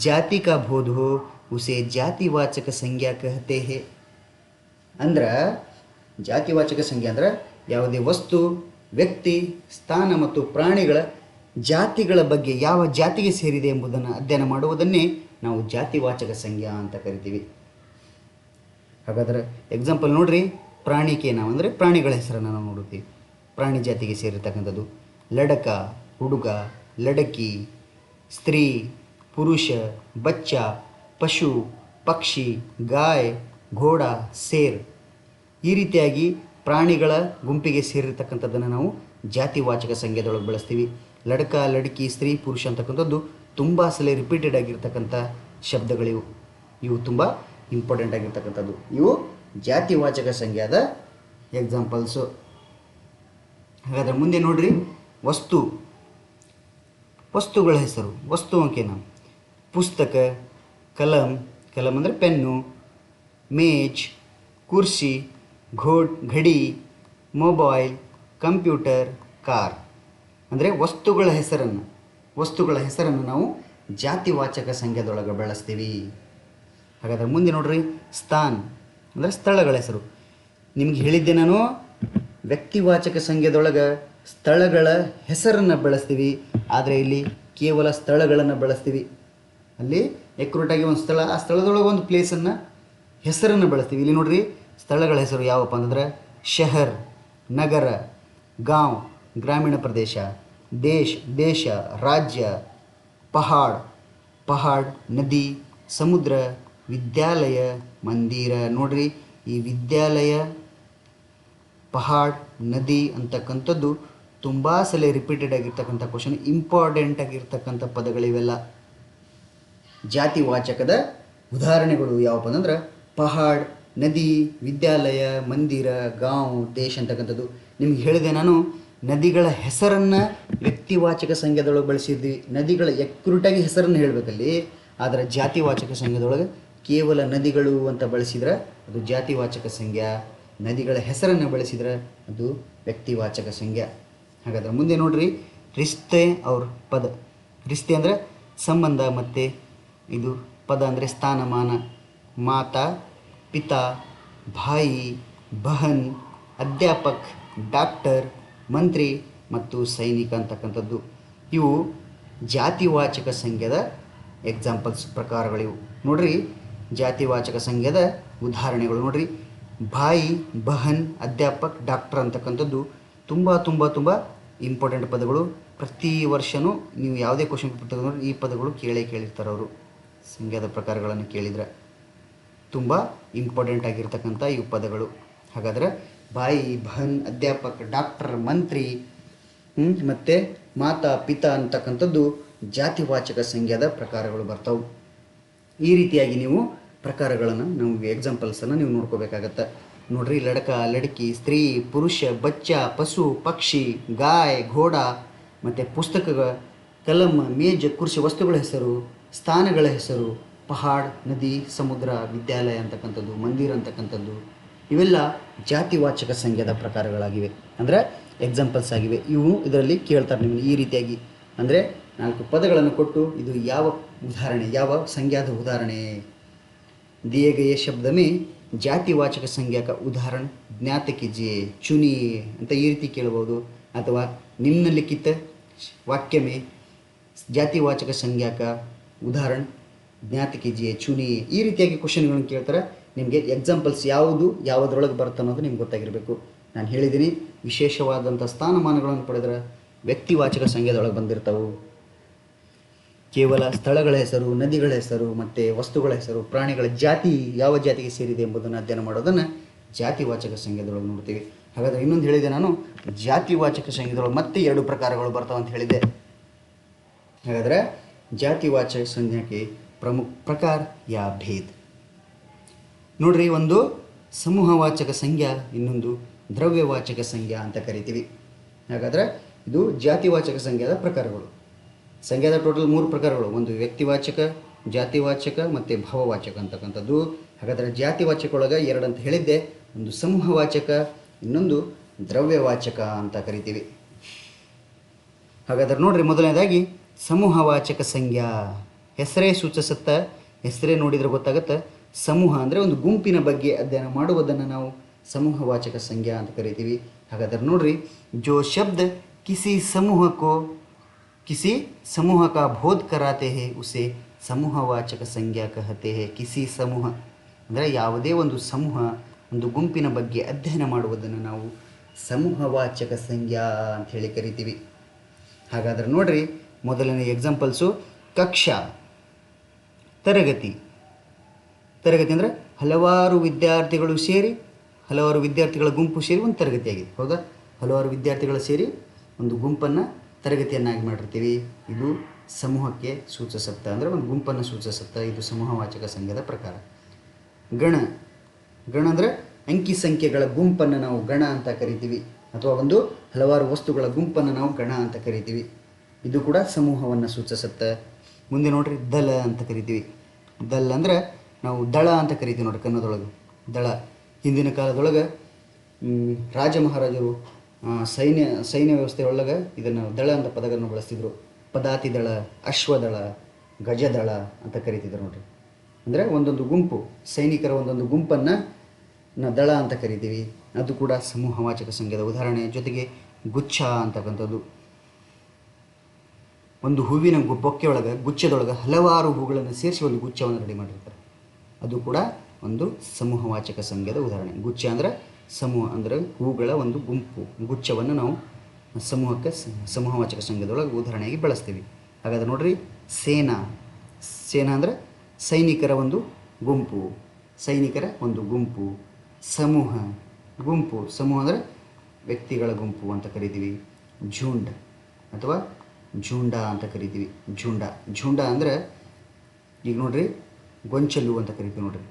जाति का बोध हो उसे ಜಾತಿವಾಚಕ ಸಂಖ್ಯಾ कहते हैं. ಅಂದ್ರೆ ಜಾತಿವಾಚಕ ಸಂಖ್ಯಾ ಅಂದ್ರೆ ಯಾವುದೇ ವಸ್ತು, ವ್ಯಕ್ತಿ, ಸ್ಥಾನ ಮತ್ತು ಪ್ರಾಣಿಗಳ ಜಾತಿಗಳ ಬಗ್ಗೆ ಯಾವ ಜಾತಿಗೆ ಸೇರಿದೆ ಎಂಬುದನ್ನು ಅಧ್ಯಯನ ಮಾಡುವುದನ್ನೇ ನಾವು ಜಾತಿವಾಚಕ ಸಂಖ್ಯಾ ಅಂತ ಕರಿತೀವಿ. ಹಾಗಾದರೆ ಎಕ್ಸಾಂಪಲ್ ನೋಡ್ರಿ, ಪ್ರಾಣಿಕೆ ನಾವು ಅಂದರೆ ಪ್ರಾಣಿಗಳ ಹೆಸರನ್ನು ನಾವು ನೋಡುತ್ತೀವಿ. ಪ್ರಾಣಿ ಜಾತಿಗೆ ಸೇರಿರ್ತಕ್ಕಂಥದ್ದು ಲಡಕ, ಹುಡುಗ, ಲಡಕಿ, ಸ್ತ್ರೀ, ಪುರುಷ, ಬಚ್ಚ, ಪಶು, ಪಕ್ಷಿ, ಗಾಯ್, ಘೋಡ, ಸೇರ್. ಈ ರೀತಿಯಾಗಿ ಪ್ರಾಣಿಗಳ ಗುಂಪಿಗೆ ಸೇರಿರ್ತಕ್ಕಂಥದ್ದನ್ನು ನಾವು ಜಾತಿವಾಚಕ ಸಂಖ್ಯೆದೊಳಗೆ ಬಳಸ್ತೀವಿ. ಲಡಕ, ಲಡಕಿ, ಸ್ತ್ರೀ, ಪುರುಷ ಅಂತಕ್ಕಂಥದ್ದು ತುಂಬ ಸಲ ರಿಪೀಟೆಡ್ ಆಗಿರ್ತಕ್ಕಂಥ ಶಬ್ದಗಳಿವು. ಇವು ತುಂಬ ಇಂಪಾರ್ಟೆಂಟ್ ಆಗಿರ್ತಕ್ಕಂಥದ್ದು. ಇವು ಜಾತಿವಾಚಕ ಸಂಖ್ಯಾದ ಎಕ್ಸಾಂಪಲ್ಸು. ಹಾಗಾದರೆ ಮುಂದೆ ನೋಡ್ರಿ, ವಸ್ತುಗಳ ಹೆಸರು. ವಸ್ತು ಅಂಕೆನ ಪುಸ್ತಕ, ಕಲಂ ಅಂದರೆ pen, ಮೇಜ್, ಕುರ್ಸಿ, Ghadi, mobile, computer, car. ಅಂದರೆ ವಸ್ತುಗಳ ಹೆಸರನ್ನು ನಾವು ಜಾತಿವಾಚಕ ಸಂಖ್ಯೆದೊಳಗೆ ಬಳಸ್ತೀವಿ. ಹಾಗಾದರೆ ಮುಂದೆ ನೋಡ್ರಿ, ಸ್ಥಾನ್ ಅಂದರೆ ಸ್ಥಳಗಳ ಹೆಸರು. ನಿಮ್ಗೆ ಹೇಳಿದ್ದೆ ನಾನು, ವ್ಯಕ್ತಿವಾಚಕ ಸಂಖ್ಯೆದೊಳಗೆ ಸ್ಥಳಗಳ ಹೆಸರನ್ನು ಬಳಸ್ತೀವಿ, ಆದರೆ ಇಲ್ಲಿ ಕೇವಲ ಸ್ಥಳಗಳನ್ನು ಬಳಸ್ತೀವಿ. ಅಲ್ಲಿ ಎಕ್ರೂಟಾಗಿ ಒಂದು ಸ್ಥಳ, ಆ ಸ್ಥಳದೊಳಗೆ ಒಂದು ಪ್ಲೇಸನ್ನು ಹೆಸರನ್ನು ಬಳಸ್ತೀವಿ. ಇಲ್ಲಿ ನೋಡ್ರಿ, ಸ್ಥಳಗಳ ಹೆಸರು ಯಾವಪ್ಪ ಅಂತಂದ್ರೆ ಶಹರ್, ನಗರ, ಗಾಂವ್ ಗ್ರಾಮೀಣ ಪ್ರದೇಶ, ದೇಶ, ರಾಜ್ಯ, ಪಹಾಡ್ ನದಿ, ಸಮುದ್ರ, ವಿದ್ಯಾಲಯ, ಮಂದಿರ. ನೋಡ್ರಿ, ಈ ವಿದ್ಯಾಲಯ, ಪಹಾಡ್, ನದಿ ಅಂತಕ್ಕಂಥದ್ದು ತುಂಬ ಸಲ ರಿಪೀಟೆಡ್ ಆಗಿರ್ತಕ್ಕಂಥ ಕ್ವಶನ್, ಇಂಪಾರ್ಟೆಂಟ್ ಆಗಿರ್ತಕ್ಕಂಥ ಪದಗಳಿವೆಲ್ಲ. ಜಾತಿವಾಚಕದ ಉದಾಹರಣೆಗಳು ಯಾವಪ್ಪ ಅಂತಂದ್ರೆ ಪಹಾಡ್, ನದಿ, ವಿದ್ಯಾಲಯ, ಮಂದಿರ, ಗಾಂವ್, ದೇಶ ಅಂತಕ್ಕಂಥದ್ದು. ನಿಮ್ಗೆ ಹೇಳಿದೆ ನಾನು, ನದಿಗಳ ಹೆಸರನ್ನು ವ್ಯಕ್ತಿವಾಚಕ ಸಂಖ್ಯೆದೊಳಗೆ ಬಳಸಿದ್ವಿ. ನದಿಗಳ ಎಕ್ರೂಟಾಗಿ ಹೆಸರನ್ನು ಹೇಳಬೇಕಲ್ಲಿ, ಆದರೆ ಜಾತಿವಾಚಕ ಸಂಖ್ಯೆದೊಳಗೆ ಕೇವಲ ನದಿಗಳು ಅಂತ ಬಳಸಿದ್ರೆ ಅದು ಜಾತಿವಾಚಕ ಸಂಖ್ಯಾ, ನದಿಗಳ ಹೆಸರನ್ನು ಬಳಸಿದ್ರೆ ಅದು ವ್ಯಕ್ತಿವಾಚಕ ಸಂಖ್ಯಾ. ಹಾಗಾದರೆ ಮುಂದೆ ನೋಡ್ರಿ, ರಿಶ್ತೆ ಅವ್ರ ಪದ. ರಿಶ್ತೆ ಅಂದರೆ ಸಂಬಂಧ, ಮತ್ತು ಇದು ಪದ ಅಂದರೆ ಸ್ಥಾನಮಾನ. ಮಾತಾ, ಪಿತಾ, ಭಾಯಿ, ಬಹನ್, ಅಧ್ಯಾಪಕ್, ಡಾಕ್ಟರ್, ಮಂತ್ರಿ ಮತ್ತು ಸೈನಿಕ ಅಂತಕ್ಕಂಥದ್ದು. ಇವು ಜಾತಿವಾಚಕ ಸಂಖ್ಯೆದ ಎಕ್ಸಾಂಪಲ್ಸ್, ಪ್ರಕಾರಗಳಿವು. ನೋಡ್ರಿ, ಜಾತಿವಾಚಕ ಸಂಖ್ಯೆದ ಉದಾಹರಣೆಗಳು ನೋಡ್ರಿ, ಭಾಯಿ, ಬಹನ್, ಅಧ್ಯಾಪಕ್, ಡಾಕ್ಟರ್ ಅಂತಕ್ಕಂಥದ್ದು ತುಂಬ ಇಂಪಾರ್ಟೆಂಟ್ ಪದಗಳು. ಪ್ರತಿ ವರ್ಷವೂ ನೀವು ಯಾವುದೇ ಕ್ವಶನ್ ಪೇಪರ್ ತೆಗೆದು ನೋಡಿ ಈ ಪದಗಳು ಕೇಳಿರ್ತಾರೆ ಅವರು. ಸಂಖ್ಯಾದ ಪ್ರಕಾರಗಳನ್ನು ಕೇಳಿದರೆ ತುಂಬ ಇಂಪಾರ್ಟೆಂಟ್ ಆಗಿರ್ತಕ್ಕಂಥ ಇವು ಪದಗಳು. ಹಾಗಾದರೆ ಬಾಯಿ, ಬಹನ್, ಅಧ್ಯಾಪಕ, ಡಾಕ್ಟರ್, ಮಂತ್ರಿ ಮತ್ತು ಮಾತಾ, ಪಿತಾ ಅಂತಕ್ಕಂಥದ್ದು ಜಾತಿವಾಚಕ ಸಂಖ್ಯಾದ ಪ್ರಕಾರಗಳು ಬರ್ತಾವೆ. ಈ ರೀತಿಯಾಗಿ ನೀವು ಪ್ರಕಾರಗಳನ್ನು ನಮಗೆ ಎಕ್ಸಾಂಪಲ್ಸನ್ನು ನೀವು ನೋಡ್ಕೋಬೇಕಾಗತ್ತೆ. ನೋಡ್ರಿ, ಲಡಕ, ಲಡಕಿ, ಸ್ತ್ರೀ, ಪುರುಷ, ಬಚ್ಚ, ಪಶು, ಪಕ್ಷಿ, ಗಾಯ್, ಘೋಡ ಮತ್ತು ಪುಸ್ತಕ, ಕಲಂ, ಮೇಜ್, ಕುರ್ಚಿ, ವಸ್ತುಗಳ ಹೆಸರು, ಸ್ಥಾನಗಳ ಹೆಸರು, ಪಹಾಡ್, ನದಿ, ಸಮುದ್ರ, ವಿದ್ಯಾಲಯ ಅಂತಕ್ಕಂಥದ್ದು, ಮಂದಿರ ಅಂತಕ್ಕಂಥದ್ದು, ಇವೆಲ್ಲ ಜಾತಿವಾಚಕ ಸಂಖ್ಯಾದ ಪ್ರಕಾರಗಳಾಗಿವೆ, ಅಂದರೆ ಎಕ್ಸಾಂಪಲ್ಸ್ ಆಗಿವೆ. ಇವು ಇದರಲ್ಲಿ ಕೇಳ್ತಾರೆ ನಿಮಗೆ ಈ ರೀತಿಯಾಗಿ, ಅಂದರೆ 4 ಪದಗಳನ್ನು ಕೊಟ್ಟು ಇದು ಯಾವ ಉದಾಹರಣೆ, ಯಾವ ಸಂಖ್ಯಾದ ಉದಾಹರಣೆ. दिए गए शब्द में ಜಾತಿವಾಚಕ ಸಂಖ್ಯಾಕ ಉದಾಹರಣೆ ಜ್ಞಾತ कीजिए, चुनिए ಅಂತ ಈ ರೀತಿ ಕೇಳಬಹುದು. ಅಥವಾ ನಿಮ್ನಲಿಖಿತ ವಾಕ್ಯ में ಜಾತಿವಾಚಕ ಸಂಖ್ಯಾಕ ಉದಾಹರಣೆ ಜ್ಞಾತ कीजिए, चुनिए ಈ ರೀತಿಯಾಗಿ ಕ್ವಶನ್ಗಳನ್ನು ಕೇಳ್ತಾರೆ. ನಿಮಗೆ ಎಕ್ಸಾಂಪಲ್ಸ್ ಯಾವುದು ಯಾವುದರೊಳಗೆ ಬರುತ್ತೆ ಅನ್ನೋದು ನಿಮ್ಗೆ ಗೊತ್ತಾಗಿರಬೇಕು. ನಾನು ಹೇಳಿದ್ದೀನಿ, ವಿಶೇಷವಾದಂಥ ಸ್ಥಾನಮಾನಗಳನ್ನು ಪಡೆದ್ರೆ ವ್ಯಕ್ತಿವಾಚಕ ಸಂಖ್ಯಾದೊಳಗೆ ಬಂದಿರ್ತಾವೆ. ಕೇವಲ ಸ್ಥಳಗಳ ಹೆಸರು, ನದಿಗಳ ಹೆಸರು ಮತ್ತು ವಸ್ತುಗಳ ಹೆಸರು, ಪ್ರಾಣಿಗಳ ಜಾತಿ ಯಾವ ಜಾತಿಗೆ ಸೇರಿದೆ ಎಂಬುದನ್ನು ಅಧ್ಯಯನ ಮಾಡೋದನ್ನು ಜಾತಿವಾಚಕ ಸಂಖ್ಯಾದೊಳಗೆ ನೋಡ್ತೀವಿ. ಹಾಗಾದರೆ ಇನ್ನೊಂದು ಹೇಳಿದೆ ನಾನು, ಜಾತಿವಾಚಕ ಸಂಖ್ಯಾದೊಳಗೆ ಮತ್ತೆ 2 ಪ್ರಕಾರಗಳು ಬರ್ತಾವೆ ಅಂತ ಹೇಳಿದೆ. ಹಾಗಾದರೆ ಜಾತಿವಾಚಕ ಸಂಖ್ಯಾಕ್ಕೆ ಪ್ರಮುಖ ಪ್ರಕಾರ ಯಾ ಭೇದ್ ನೋಡ್ರಿ. ಒಂದು ಸಮೂಹವಾಚಕ ಸಂಖ್ಯಾ, ಇನ್ನೊಂದು ದ್ರವ್ಯವಾಚಕ ಸಂಖ್ಯಾ ಅಂತ ಕರಿತೀವಿ. ಹಾಗಾದರೆ ಇದು ಜಾತಿವಾಚಕ ಸಂಖ್ಯಾದ ಪ್ರಕಾರಗಳು. ಸಂಖ್ಯಾದ ಟೋಟಲ್ 3 ಪ್ರಕಾರಗಳು, ಒಂದು ವ್ಯಕ್ತಿವಾಚಕ, ಜಾತಿವಾಚಕ ಮತ್ತು ಭಾವವಾಚಕ ಅಂತಕ್ಕಂಥದ್ದು. ಹಾಗಾದರೆ ಜಾತಿವಾಚಕ ಒಳಗೆ 2 ಅಂತ ಹೇಳಿದ್ದೆ, ಒಂದು ಸಮೂಹವಾಚಕ, ಇನ್ನೊಂದು ದ್ರವ್ಯವಾಚಕ ಅಂತ ಕರಿತೀವಿ. ಹಾಗಾದರೆ ನೋಡ್ರಿ, ಮೊದಲನೇದಾಗಿ ಸಮೂಹವಾಚಕ ಸಂಖ್ಯಾ. ಹೆಸರೇ ಸೂಚಿಸುತ್ತಾ, ಹೆಸರೇ ನೋಡಿದರೆ ಗೊತ್ತಾಗುತ್ತೆ. ಸಮೂಹ ಅಂದರೆ ಒಂದು ಗುಂಪಿನ ಬಗ್ಗೆ ಅಧ್ಯಯನ ಮಾಡುವುದನ್ನು ನಾವು ಸಮೂಹವಾಚಕ ಸಂಖ್ಯಾ ಅಂತ ಕರಿತೀವಿ. ಹಾಗಾದರೆ ನೋಡ್ರಿ, ಜೋ ಶಬ್ದ किसी समूह का बोध कराते हैं उसे ಸಮೂಹವಾಚಕ ಸಂಖ್ಯಾ कहते हैं. ಕಿಸಿ ಸಮೂಹ ಅಂದರೆ ಯಾವುದೇ ಒಂದು ಸಮೂಹ, ಒಂದು ಗುಂಪಿನ ಬಗ್ಗೆ ಅಧ್ಯಯನ ಮಾಡುವುದನ್ನು ನಾವು ಸಮೂಹವಾಚಕ ಸಂಖ್ಯಾ ಅಂತ ಹೇಳಿ ಕರಿತೀವಿ. ಹಾಗಾದರೆ ನೋಡ್ರಿ, ಮೊದಲನೇ ಎಕ್ಸಾಂಪಲ್ಸು ಕಕ್ಷಾ, ತರಗತಿ. ತರಗತಿ ಅಂದರೆ ಹಲವಾರು ವಿದ್ಯಾರ್ಥಿಗಳು ಸೇರಿ, ಹಲವಾರು ವಿದ್ಯಾರ್ಥಿಗಳ ಗುಂಪು ಸೇರಿ ಒಂದು ತರಗತಿಯಾಗಿದೆ. ಹೌದಾ? ಹಲವಾರು ವಿದ್ಯಾರ್ಥಿಗಳು ಸೇರಿ ಒಂದು ಗುಂಪನ್ನು ತರಗತಿಯನ್ನಾಗಿ ಮಾಡಿರ್ತೀವಿ. ಇದು ಸಮೂಹಕ್ಕೆ ಸೂಚಿಸುತ್ತೆ, ಅಂದರೆ ಒಂದು ಗುಂಪನ್ನು ಸೂಚಿಸುತ್ತೆ. ಇದು ಸಮೂಹವಾಚಕ ಸಂಖ್ಯಾದ ಪ್ರಕಾರ. ಗಣ, ಗಣ ಅಂದರೆ ಅಂಕಿ ಸಂಖ್ಯೆಗಳ ಗುಂಪನ್ನು ನಾವು ಗಣ ಅಂತ ಕರಿತೀವಿ. ಅಥವಾ ಒಂದು ಹಲವಾರು ವಸ್ತುಗಳ ಗುಂಪನ್ನು ನಾವು ಗಣ ಅಂತ ಕರಿತೀವಿ. ಇದು ಕೂಡ ಸಮೂಹವನ್ನು ಸೂಚಿಸುತ್ತೆ. ಮುಂದೆ ನೋಡ್ರಿ, ದಳ ಅಂತ ಕರಿತೀವಿ. ದಳ ಅಂದರೆ ನಾವು ದಳ ಅಂತ ಕರಿತೀವಿ ನೋಡ್ರಿ ಕನ್ನಡದೊಳಗೆ. ದಳ ಹಿಂದಿನ ಕಾಲದೊಳಗೆ ರಾಜ ಮಹಾರಾಜರು ಸೈನ್ಯ ವ್ಯವಸ್ಥೆಯೊಳಗೆ ಇದನ್ನು ದಳ ಅಂತ ಪದಗಳನ್ನು ಬಳಸ್ತಿದ್ರು. ಪದಾತಿ ದಳ, ಅಶ್ವದಳ, ಗಜದಳ ಅಂತ ಕರಿತಿದ್ರು ನೋಡ್ರಿ. ಅಂದರೆ ಒಂದೊಂದು ಗುಂಪು, ಸೈನಿಕರ ಒಂದೊಂದು ಗುಂಪನ್ನು ದಳ ಅಂತ ಕರಿತೀವಿ. ಅದು ಕೂಡ ಸಮೂಹವಾಚಕ ಸಂಖ್ಯಾದ ಉದಾಹರಣೆ. ಜೊತೆಗೆ ಗುಚ್ಛ ಅಂತಕ್ಕಂಥದ್ದು, ಒಂದು ಹೂವಿನ ಬೊಕ್ಕೆಯೊಳಗೆ, ಗುಚ್ಛದೊಳಗೆ ಹಲವಾರು ಹೂಗಳನ್ನು ಸೇರಿಸಿ ಒಂದು ಗುಚ್ಛವನ್ನು ರೆಡಿ ಮಾಡಿರ್ತಾರೆ. ಅದು ಕೂಡ ಒಂದು ಸಮೂಹವಾಚಕ ಸಂಖ್ಯಾದ ಉದಾಹರಣೆ. ಗುಚ್ಛ ಅಂದರೆ ಸಮೂಹ, ಅಂದರೆ ಹೂಗಳ ಒಂದು ಗುಂಪು, ಗುಚ್ಛವನ್ನು ನಾವು ಸಮೂಹಕ್ಕೆ ಸಮೂಹವಾಚಕ ಸಂಖ್ಯಾದೊಳಗೆ ಉದಾಹರಣೆಯಾಗಿ ಬಳಸ್ತೀವಿ. ಹಾಗಾದ್ರೆ ನೋಡ್ರಿ, ಸೇನಾ. ಸೇನಾ ಅಂದರೆ ಸೈನಿಕರ ಒಂದು ಗುಂಪು, ಸೈನಿಕರ ಒಂದು ಗುಂಪು. ಸಮೂಹ, ಗುಂಪು. ಸಮೂಹ ಅಂದರೆ ವ್ಯಕ್ತಿಗಳ ಗುಂಪು ಅಂತ ಕರಿತೀವಿ. ಝುಂಡ್ ಅಥವಾ ಝುಂಡ ಅಂತ ಕರಿತೀವಿ. ಝುಂಡ ಅಂದರೆ ಈಗ ನೋಡ್ರಿ, ಗೊಂಚಲು ಅಂತ ಕರಿತೀವಿ ನೋಡ್ರಿ.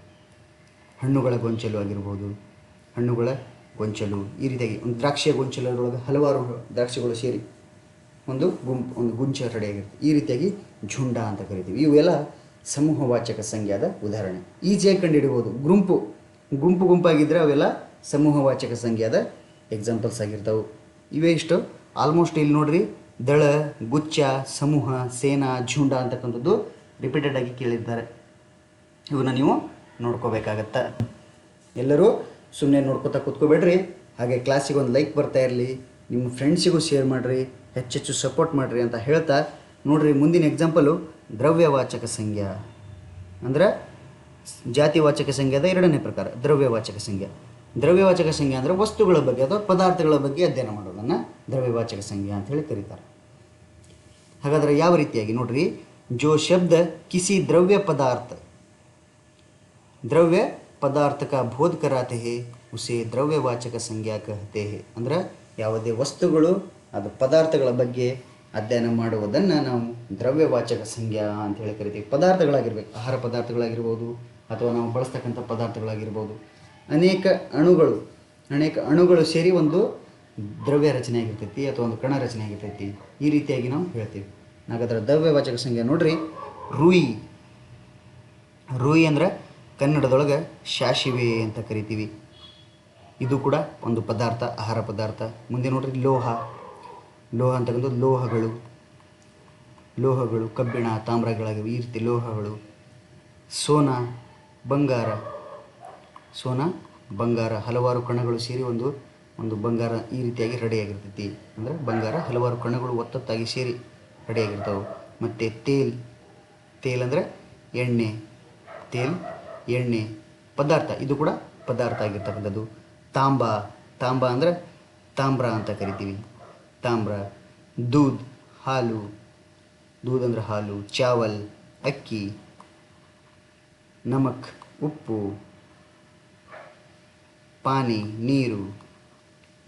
ಹಣ್ಣುಗಳ ಗೊಂಚಲು ಆಗಿರ್ಬೋದು, ಹಣ್ಣುಗಳ ಗೊಂಚಲು. ಈ ರೀತಿಯಾಗಿ ಒಂದು ದ್ರಾಕ್ಷಿಯ ಗೊಂಚಲರೊಳಗೆ ಹಲವಾರು ದ್ರಾಕ್ಷಿಗಳು ಸೇರಿ ಒಂದು ಗುಂಪು, ಒಂದು ಗುಂಚ ರೆಡಿಯಾಗಿರುತ್ತೆ. ಈ ರೀತಿಯಾಗಿ ಝುಂಡ ಅಂತ ಕರಿತೀವಿ. ಇವೆಲ್ಲ ಸಮೂಹವಾಚಕ ಸಂಖ್ಯಾದ ಉದಾಹರಣೆ. ಈಜಿಯಾಗಿ ಕಂಡುಹಿಡಿಬೋದು. ಗುಂಪಾಗಿದ್ದರೆ ಅವೆಲ್ಲ ಸಮೂಹವಾಚಕ ಸಂಖ್ಯಾದ ಎಕ್ಸಾಂಪಲ್ಸ್ ಆಗಿರ್ತಾವೆ. ಇವೇ ಇಷ್ಟು ಆಲ್ಮೋಸ್ಟ್. ಇಲ್ಲಿ ನೋಡ್ರಿ, ದಳ, ಗುಚ್ಛ, ಸಮೂಹ, ಸೇನಾ, ಝುಂಡ ಅಂತಕ್ಕಂಥದ್ದು ರಿಪೀಟೆಡ್ ಆಗಿ ಕೇಳಿದ್ದಾರೆ. ಇವನ್ನ ನೀವು ನೋಡ್ಕೋಬೇಕಾಗತ್ತೆ. ಎಲ್ಲರೂ ಸುಮ್ಮನೆ ನೋಡ್ಕೋತಾ ಕೂತ್ಕೋಬೇಡ್ರಿ. ಹಾಗೆ ಕ್ಲಾಸಿಗೆ ಒಂದು ಲೈಕ್ ಬರ್ತಾ ಇರಲಿ, ನಿಮ್ಮ ಫ್ರೆಂಡ್ಸಿಗೂ ಶೇರ್ ಮಾಡಿರಿ, ಹೆಚ್ಚೆಚ್ಚು ಸಪೋರ್ಟ್ ಮಾಡಿರಿ ಅಂತ ಹೇಳ್ತಾ ನೋಡ್ರಿ, ಮುಂದಿನ ಎಕ್ಸಾಂಪಲು ದ್ರವ್ಯವಾಚಕ ಸಂಖ್ಯಾ. ಅಂದರೆ ಜಾತಿವಾಚಕ ಸಂಖ್ಯಾದ 2ನೇ ಪ್ರಕಾರ ದ್ರವ್ಯವಾಚಕ ಸಂಖ್ಯಾ. ದ್ರವ್ಯವಾಚಕ ಸಂಖ್ಯಾ ಅಂದರೆ ವಸ್ತುಗಳ ಬಗ್ಗೆ ಅಥವಾ ಪದಾರ್ಥಗಳ ಬಗ್ಗೆ ಅಧ್ಯಯನ ಮಾಡೋದನ್ನು ದ್ರವ್ಯವಾಚಕ ಸಂಖ್ಯಾ ಅಂತ ಹೇಳಿ ಕರೀತಾರೆ. ಹಾಗಾದರೆ ಯಾವ ರೀತಿಯಾಗಿ ನೋಡ್ರಿ, जो शब्द किसी द्रव्य पदार्थ का बोध कराते हैं उसे द्रव्ಯವಾಚಕ ಸಂಜ್ಞಾ कहते हैं. ಅಂದ್ರೆ ಯಾವುದೇ ವಸ್ತುಗಳು ಅದು ಪದಾರ್ಥಗಳ ಬಗ್ಗೆ ಅಧ್ಯಯನ ಮಾಡುವುದನ್ನು ನಾವು ದ್ರವ್ಯವಾಚಕ ಸಂಜ್ಞಾ ಅಂತ ಹೇಳಿ ಕರಿತೀವಿ. ಪದಾರ್ಥಗಳಾಗಿರ್ಬೇಕು, ಆಹಾರ ಪದಾರ್ಥಗಳಾಗಿರ್ಬೋದು ಅಥವಾ ನಾವು ಬಳಸ್ತಕ್ಕಂಥ ಪದಾರ್ಥಗಳಾಗಿರ್ಬೋದು. ಅನೇಕ ಅಣುಗಳು ಸೇರಿ ಒಂದು ದ್ರವ್ಯ ರಚನೆ ಆಗಿರ್ತೈತಿ ಅಥವಾ ಒಂದು ಕಣ ರಚನೆ ಆಗಿರ್ತೈತಿ. ಈ ರೀತಿಯಾಗಿ ನಾವು ಹೇಳ್ತೀವಿ. ಹಾಗಾದ್ರೆ ದ್ರವ್ಯವಾಚಕ ಸಂಜ್ಞಾ ನೋಡ್ರಿ, ರೂಯಿ ಅಂದ್ರೆ ಕನ್ನಡದೊಳಗೆ ಶಾಸಿವೆ ಅಂತ ಕರಿತೀವಿ. ಇದು ಕೂಡ ಒಂದು ಪದಾರ್ಥ, ಆಹಾರ ಪದಾರ್ಥ. ಮುಂದೆ ನೋಡ್ರಿ ಲೋಹ ಅಂತಕ್ಕಂಥ ಲೋಹಗಳು ಕಬ್ಬಿಣ, ತಾಮ್ರಗಳಾಗಿವೆ. ಈ ರೀತಿ ಲೋಹಗಳು. ಸೋನಾ ಬಂಗಾರ ಹಲವಾರು ಕಣಗಳು ಸೇರಿ ಒಂದು ಬಂಗಾರ ಈ ರೀತಿಯಾಗಿ ರೆಡಿಯಾಗಿರ್ತೈತಿ. ಅಂದರೆ ಬಂಗಾರ ಹಲವಾರು ಕಣಗಳು ಒತ್ತೊತ್ತಾಗಿ ಸೇರಿ ರೆಡಿಯಾಗಿರ್ತಾವೆ. ಮತ್ತು ತೇಲ್ ಅಂದರೆ ಎಣ್ಣೆ ಪದಾರ್ಥ, ಇದು ಕೂಡ ಪದಾರ್ಥ ಆಗಿರ್ತಕ್ಕಂಥದ್ದು. ತಾಂಬ ಅಂದರೆ ತಾಮ್ರ ಅಂತ ಕರಿತೀವಿ. ದೂದ್ ಅಂದರೆ ಹಾಲು. ಚಾವಲ್ ಅಕ್ಕಿ. ನಮಕ್ ಉಪ್ಪು. ಪಾನಿ ನೀರು.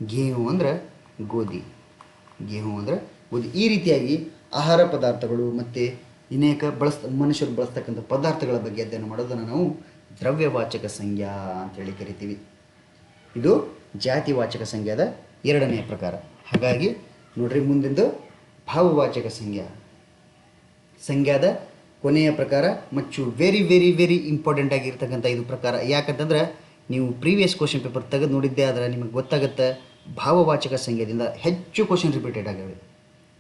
ಗೇಹು ಅಂದರೆ ಗೋಧಿ. ಈ ರೀತಿಯಾಗಿ ಆಹಾರ ಪದಾರ್ಥಗಳು ಮತ್ತು ಅನೇಕ ಮನುಷ್ಯರು ಬಳಸ್ತಕ್ಕಂಥ ಪದಾರ್ಥಗಳ ಬಗ್ಗೆ ಅಧ್ಯಯನ ಮಾಡೋದನ್ನು ನಾವು ದ್ರವ್ಯವಾಚಕ ಸಂಜ್ಞಾ ಅಂತೇಳಿ ಕರಿತೀವಿ. ಇದು ಜಾತಿವಾಚಕ ಸಂಜ್ಞಾದ ಎರಡನೆಯ ಪ್ರಕಾರ. ಹಾಗಾಗಿ ನೋಡ್ರಿ, ಮುಂದಿಂದು ಭಾವವಾಚಕ ಸಂಜ್ಞಾದ ಕೊನೆಯ ಪ್ರಕಾರ ಮತ್ತು ವೆರಿ ವೆರಿ ವೆರಿ ಇಂಪಾರ್ಟೆಂಟ್ ಆಗಿರ್ತಕ್ಕಂಥ ಇದು ಪ್ರಕಾರ. ಯಾಕಂತಂದ್ರೆ ನೀವು ಪ್ರೀವಿಯಸ್ ಕ್ವಶನ್ ಪೇಪರ್ ತೆಗೆದು ನೋಡಿದ್ದೆ ಆದರೆ ನಿಮಗೆ ಗೊತ್ತಾಗುತ್ತೆ, ಭಾವವಾಚಕ ಸಂಜ್ಞಾದಿಂದ ಹೆಚ್ಚು ಕ್ವಶನ್ ರಿಪೀಟೆಡ್ ಆಗಿವೆ.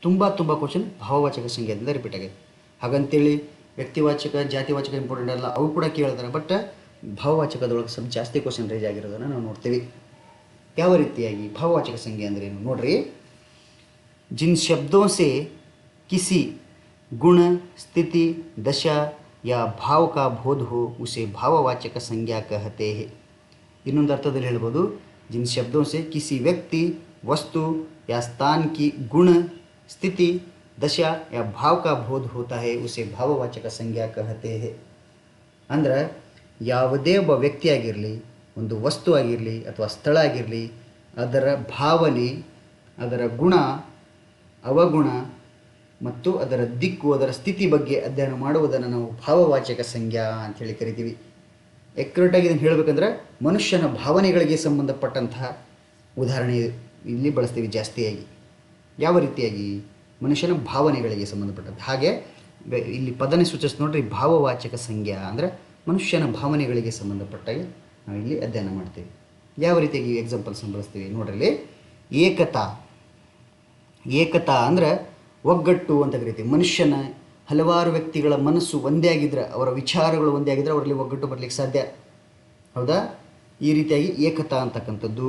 ತುಂಬ ಕ್ವಶನ್ ಭಾವವಾಚಕ ಸಂಜ್ಞಾದಿಂದ ರಿಪೀಟ್ ಆಗಿದೆ. ಹಾಗಂತೇಳಿ ವ್ಯಕ್ತಿವಾಚಕ ಜಾತಿವಾಚಕ ಇಂಪಾರ್ಟೆಂಟ್ ಅಲ್ಲ, ಅವು ಕೂಡ ಕೇಳ್ತಾರೆ. ಬಟ್ ಭಾವವಾಚಕದೊಳಗೆ ಸ್ವಲ್ಪ ಜಾಸ್ತಿ ಕ್ವಶನ್ ರೇಜ್ ಆಗಿರೋದನ್ನು ನಾವು ನೋಡ್ತೀವಿ. ಯಾವ ರೀತಿಯಾಗಿ ಭಾವವಾಚಕ ಸಂಜ್ಞೆ ಅಂದ್ರೆ ಏನು ನೋಡ್ರಿ. ಜಿನ್ ಶಬ್ದೋं से किसी गुण स्थिति दशा या भाव का बोध हो उसे भाववाचक संज्ञा कहते हैं. ಇನ್ನೊಂದು ಅರ್ಥದಲ್ಲಿ ಹೇಳ್ಬೋದು, ಜಿನ್ ಶಬ್ದೋं से किसी व्यक्ति वस्तु या स्थान की गुण स्थिति दशा या भाव का बोध होता है उसे भाववाचಕ ಸಂಜ್ಞಾ कहते हैं. ಅಂದ್ರೆ ಯಾವುದೇ ಒಬ್ಬ ವ್ಯಕ್ತಿ ಆಗಿರಲಿ, ಒಂದು ವಸ್ತು ಆಗಿರಲಿ ಅಥವಾ ಸ್ಥಳ ಆಗಿರಲಿ, ಅದರ ಭಾವನೆ, ಅದರ ಗುಣ, ಅವಗುಣ ಮತ್ತು ಅದರ ದಿಕ್ಕು, ಅದರ ಸ್ಥಿತಿ ಬಗ್ಗೆ ಅಧ್ಯಯನ ಮಾಡುವುದನ್ನು ನಾವು ಭಾವವಾಚಕ ಸಂಜ್ಞಾ ಅಂಥೇಳಿ ಕರಿತೀವಿ. ಎಕ್ಯುರೇಟಾಗಿ ಇದನ್ನು ಹೇಳಬೇಕಂದ್ರೆ ಮನುಷ್ಯನ ಭಾವನೆಗಳಿಗೆ ಸಂಬಂಧಪಟ್ಟಂತಹ ಉದಾಹರಣೆ ಇಲ್ಲಿ ಬಳಸ್ತೀವಿ ಜಾಸ್ತಿಯಾಗಿ. ಯಾವ ರೀತಿಯಾಗಿ? ಮನುಷ್ಯನ ಭಾವನೆಗಳಿಗೆ ಸಂಬಂಧಪಟ್ಟಂತೆ. ಹಾಗೆ ಇಲ್ಲಿ ಪದನೆ ಸೂಚಿಸ್ ನೋಡ್ರಿ, ಭಾವವಾಚಕ ಸಂಜ್ಞಾ ಅಂದರೆ ಮನುಷ್ಯನ ಭಾವನೆಗಳಿಗೆ ಸಂಬಂಧಪಟ್ಟಾಗೆ ನಾವು ಇಲ್ಲಿ ಅಧ್ಯಯನ ಮಾಡ್ತೀವಿ. ಯಾವ ರೀತಿಯಾಗಿ ಎಕ್ಸಾಂಪಲ್ಸ್ ಬಳಸ್ತೀವಿ ನೋಡ್ರಿ. ಏಕತಾ ಅಂದರೆ ಒಗ್ಗಟ್ಟು ಅಂತ ಕರಿತೀವಿ. ಮನುಷ್ಯನ ಹಲವಾರು ವ್ಯಕ್ತಿಗಳ ಮನಸ್ಸು ಒಂದೇ ಆಗಿದ್ರೆ, ಅವರ ವಿಚಾರಗಳು ಒಂದೇ ಆಗಿದ್ರೆ ಅವರಲ್ಲಿ ಒಗ್ಗಟ್ಟು ಬರಲಿಕ್ಕೆ ಸಾಧ್ಯ. ಹೌದಾ? ಈ ರೀತಿಯಾಗಿ ಏಕತಾ ಅಂತಕ್ಕಂಥದ್ದು.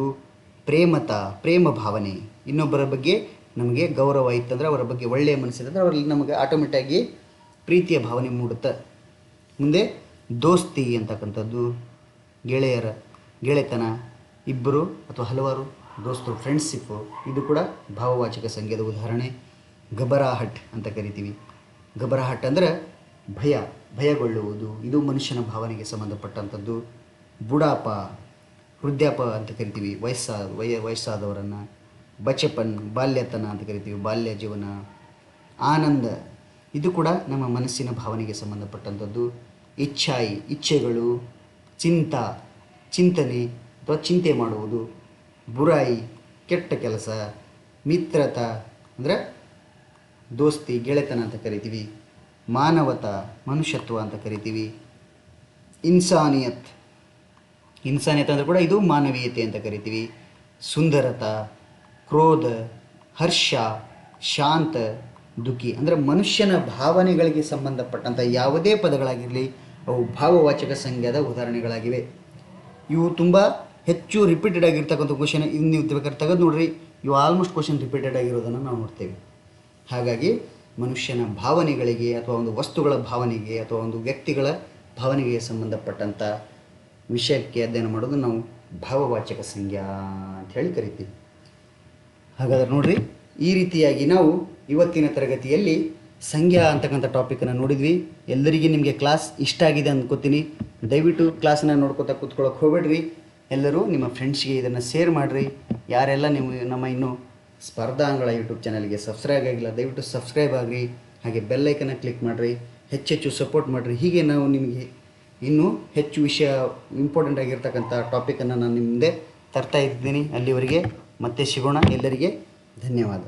ಪ್ರೇಮ ಭಾವನೆ, ಇನ್ನೊಬ್ಬರ ಬಗ್ಗೆ ನಮಗೆ ಗೌರವ ಇತ್ತಂದ್ರೆ, ಅವರ ಬಗ್ಗೆ ಒಳ್ಳೆಯ ಮನಸ್ಸಿದ್ರೆ ಅವರಲ್ಲಿ ನಮಗೆ ಆಟೋಮೆಟಿಕ್ಕಾಗಿ ಪ್ರೀತಿಯ ಭಾವನೆ ಮೂಡುತ್ತೆ. ಮುಂದೆ ದೋಸ್ತಿ ಅಂತಕ್ಕಂಥದ್ದು, ಗೆಳೆತನ, ಇಬ್ಬರು ಅಥವಾ ಹಲವಾರು ದೋಸ್ತರು, ಫ್ರೆಂಡ್ಶಿಪ್ಪು, ಇದು ಕೂಡ ಭಾವವಾಚಕ ಸಂಜ್ಞಾದ ಉದಾಹರಣೆ. ಗಬರಾಹಟ್ ಅಂತ ಕರಿತೀವಿ. ಗಬರಾಹಟ್ ಅಂದರೆ ಭಯಗೊಳ್ಳುವುದು, ಇದು ಮನುಷ್ಯನ ಭಾವನೆಗೆ ಸಂಬಂಧಪಟ್ಟಂಥದ್ದು. ಬುಡಾಪ, ವೃದ್ಧಾಪ ಅಂತ ಕರಿತೀವಿ, ವಯಸ್ಸಾದವರನ್ನು. ಬಚಪನ್, ಬಾಲ್ಯತನ ಅಂತ ಕರಿತೀವಿ, ಬಾಲ್ಯ ಜೀವನ. ಆನಂದ, ಇದು ಕೂಡ ನಮ್ಮ ಮನಸ್ಸಿನ ಭಾವನೆಗೆ ಸಂಬಂಧಪಟ್ಟಂಥದ್ದು. ಇಚ್ಛೆಗಳು. ಚಿಂತನೆ ಅಥವಾ ಚಿಂತೆ ಮಾಡುವುದು. ಬುರಾಯಿ, ಕೆಟ್ಟ ಕೆಲಸ. ಮಿತ್ರತಾ ಅಂದರೆ ದೋಸ್ತಿ, ಗೆಳೆತನ ಅಂತ ಕರಿತೀವಿ. ಮಾನವತಾ, ಮನುಷ್ಯತ್ವ ಅಂತ ಕರಿತೀವಿ. ಇನ್ಸಾನಿಯತ್ ಅಂದರೆ ಕೂಡ ಇದು ಮಾನವೀಯತೆ ಅಂತ ಕರಿತೀವಿ. ಸುಂದರತಾ, ಕ್ರೋಧ, ಹರ್ಷ, ಶಾಂತ, ದುಃಖಿ ಅಂದರೆ ಮನುಷ್ಯನ ಭಾವನೆಗಳಿಗೆ ಸಂಬಂಧಪಟ್ಟಂಥ ಯಾವುದೇ ಪದಗಳಾಗಿರಲಿ ಅವು ಭಾವವಾಚಕ ಸಂಜ್ಞಾದ ಉದಾಹರಣೆಗಳಾಗಿವೆ. ಇವು ತುಂಬ ಹೆಚ್ಚು ರಿಪೀಟೆಡ್ ಆಗಿರ್ತಕ್ಕಂಥ ಕ್ವಶನ್. ಇನ್ನು ನೀವು ಬೇಕಾದ್ರೆ ತೆಗೆದು ನೋಡ್ರಿ, ಇವು ಆಲ್ಮೋಸ್ಟ್ ಕ್ವಶನ್ ರಿಪೀಟೆಡ್ ಆಗಿರೋದನ್ನು ನಾವು ನೋಡ್ತೇವೆ. ಹಾಗಾಗಿ ಮನುಷ್ಯನ ಭಾವನೆಗಳಿಗೆ ಅಥವಾ ಒಂದು ವಸ್ತುಗಳ ಭಾವನೆಗೆ ಅಥವಾ ಒಂದು ವ್ಯಕ್ತಿಗಳ ಭಾವನೆಗೆ ಸಂಬಂಧಪಟ್ಟಂಥ ವಿಷಯಕ್ಕೆ ಅಧ್ಯಯನ ಮಾಡೋದು ನಾವು ಭಾವವಾಚಕ ಸಂಜ್ಞಾ ಅಂತ ಹೇಳಿ ಕರಿತೀವಿ. ಹಾಗಾದ್ರೆ ನೋಡ್ರಿ, ಈ ರೀತಿಯಾಗಿ ನಾವು ಇವತ್ತಿನ ತರಗತಿಯಲ್ಲಿ ಸಂಖ್ಯಾ ಅಂತಕ್ಕಂಥ ಟಾಪಿಕನ್ನು ನೋಡಿದ್ವಿ. ಎಲ್ಲರಿಗೆ ನಿಮಗೆ ಕ್ಲಾಸ್ ಇಷ್ಟ ಆಗಿದೆ ಅಂದ್ಕೋತೀನಿ. ದಯವಿಟ್ಟು ಕ್ಲಾಸನ್ನು ನೋಡ್ಕೋತಾ ಕೂತ್ಕೊಳ್ಳೋಕೆ ಹೋಗ್ಬೇಡ್ರಿ. ಎಲ್ಲರೂ ನಿಮ್ಮ ಫ್ರೆಂಡ್ಸ್ಗೆ ಇದನ್ನು ಶೇರ್ ಮಾಡಿರಿ. ಯಾರೆಲ್ಲ ನೀವು ನಮ್ಮ ಇನ್ನೂ ಸ್ಪರ್ಧಾ ಅಂಗಳ ಯೂಟ್ಯೂಬ್ ಚಾನಲ್ಗೆ ಸಬ್ಸ್ಕ್ರೈಬ್ ಆಗಿಲ್ಲ, ದಯವಿಟ್ಟು ಸಬ್ಸ್ಕ್ರೈಬ್ ಆಗಿರಿ. ಹಾಗೆ ಬೆಲ್ಲೈಕನ್ನ ಕ್ಲಿಕ್ ಮಾಡಿರಿ. ಹೆಚ್ಚೆಚ್ಚು ಸಪೋರ್ಟ್ ಮಾಡಿರಿ. ಹೀಗೆ ನಾವು ನಿಮಗೆ ಇನ್ನೂ ಹೆಚ್ಚು ವಿಷಯ ಇಂಪಾರ್ಟೆಂಟ್ ಆಗಿರ್ತಕ್ಕಂಥ ಟಾಪಿಕನ್ನು ನಾನು ನಿಮ್ಮ ಮುಂದೆ ತರ್ತಾ ಇದ್ದೀನಿ. ಅಲ್ಲಿವರೆಗೆ ಮತ್ತೆ ಸಿಗೋಣ. ಎಲ್ಲರಿಗೆ ಧನ್ಯವಾದ.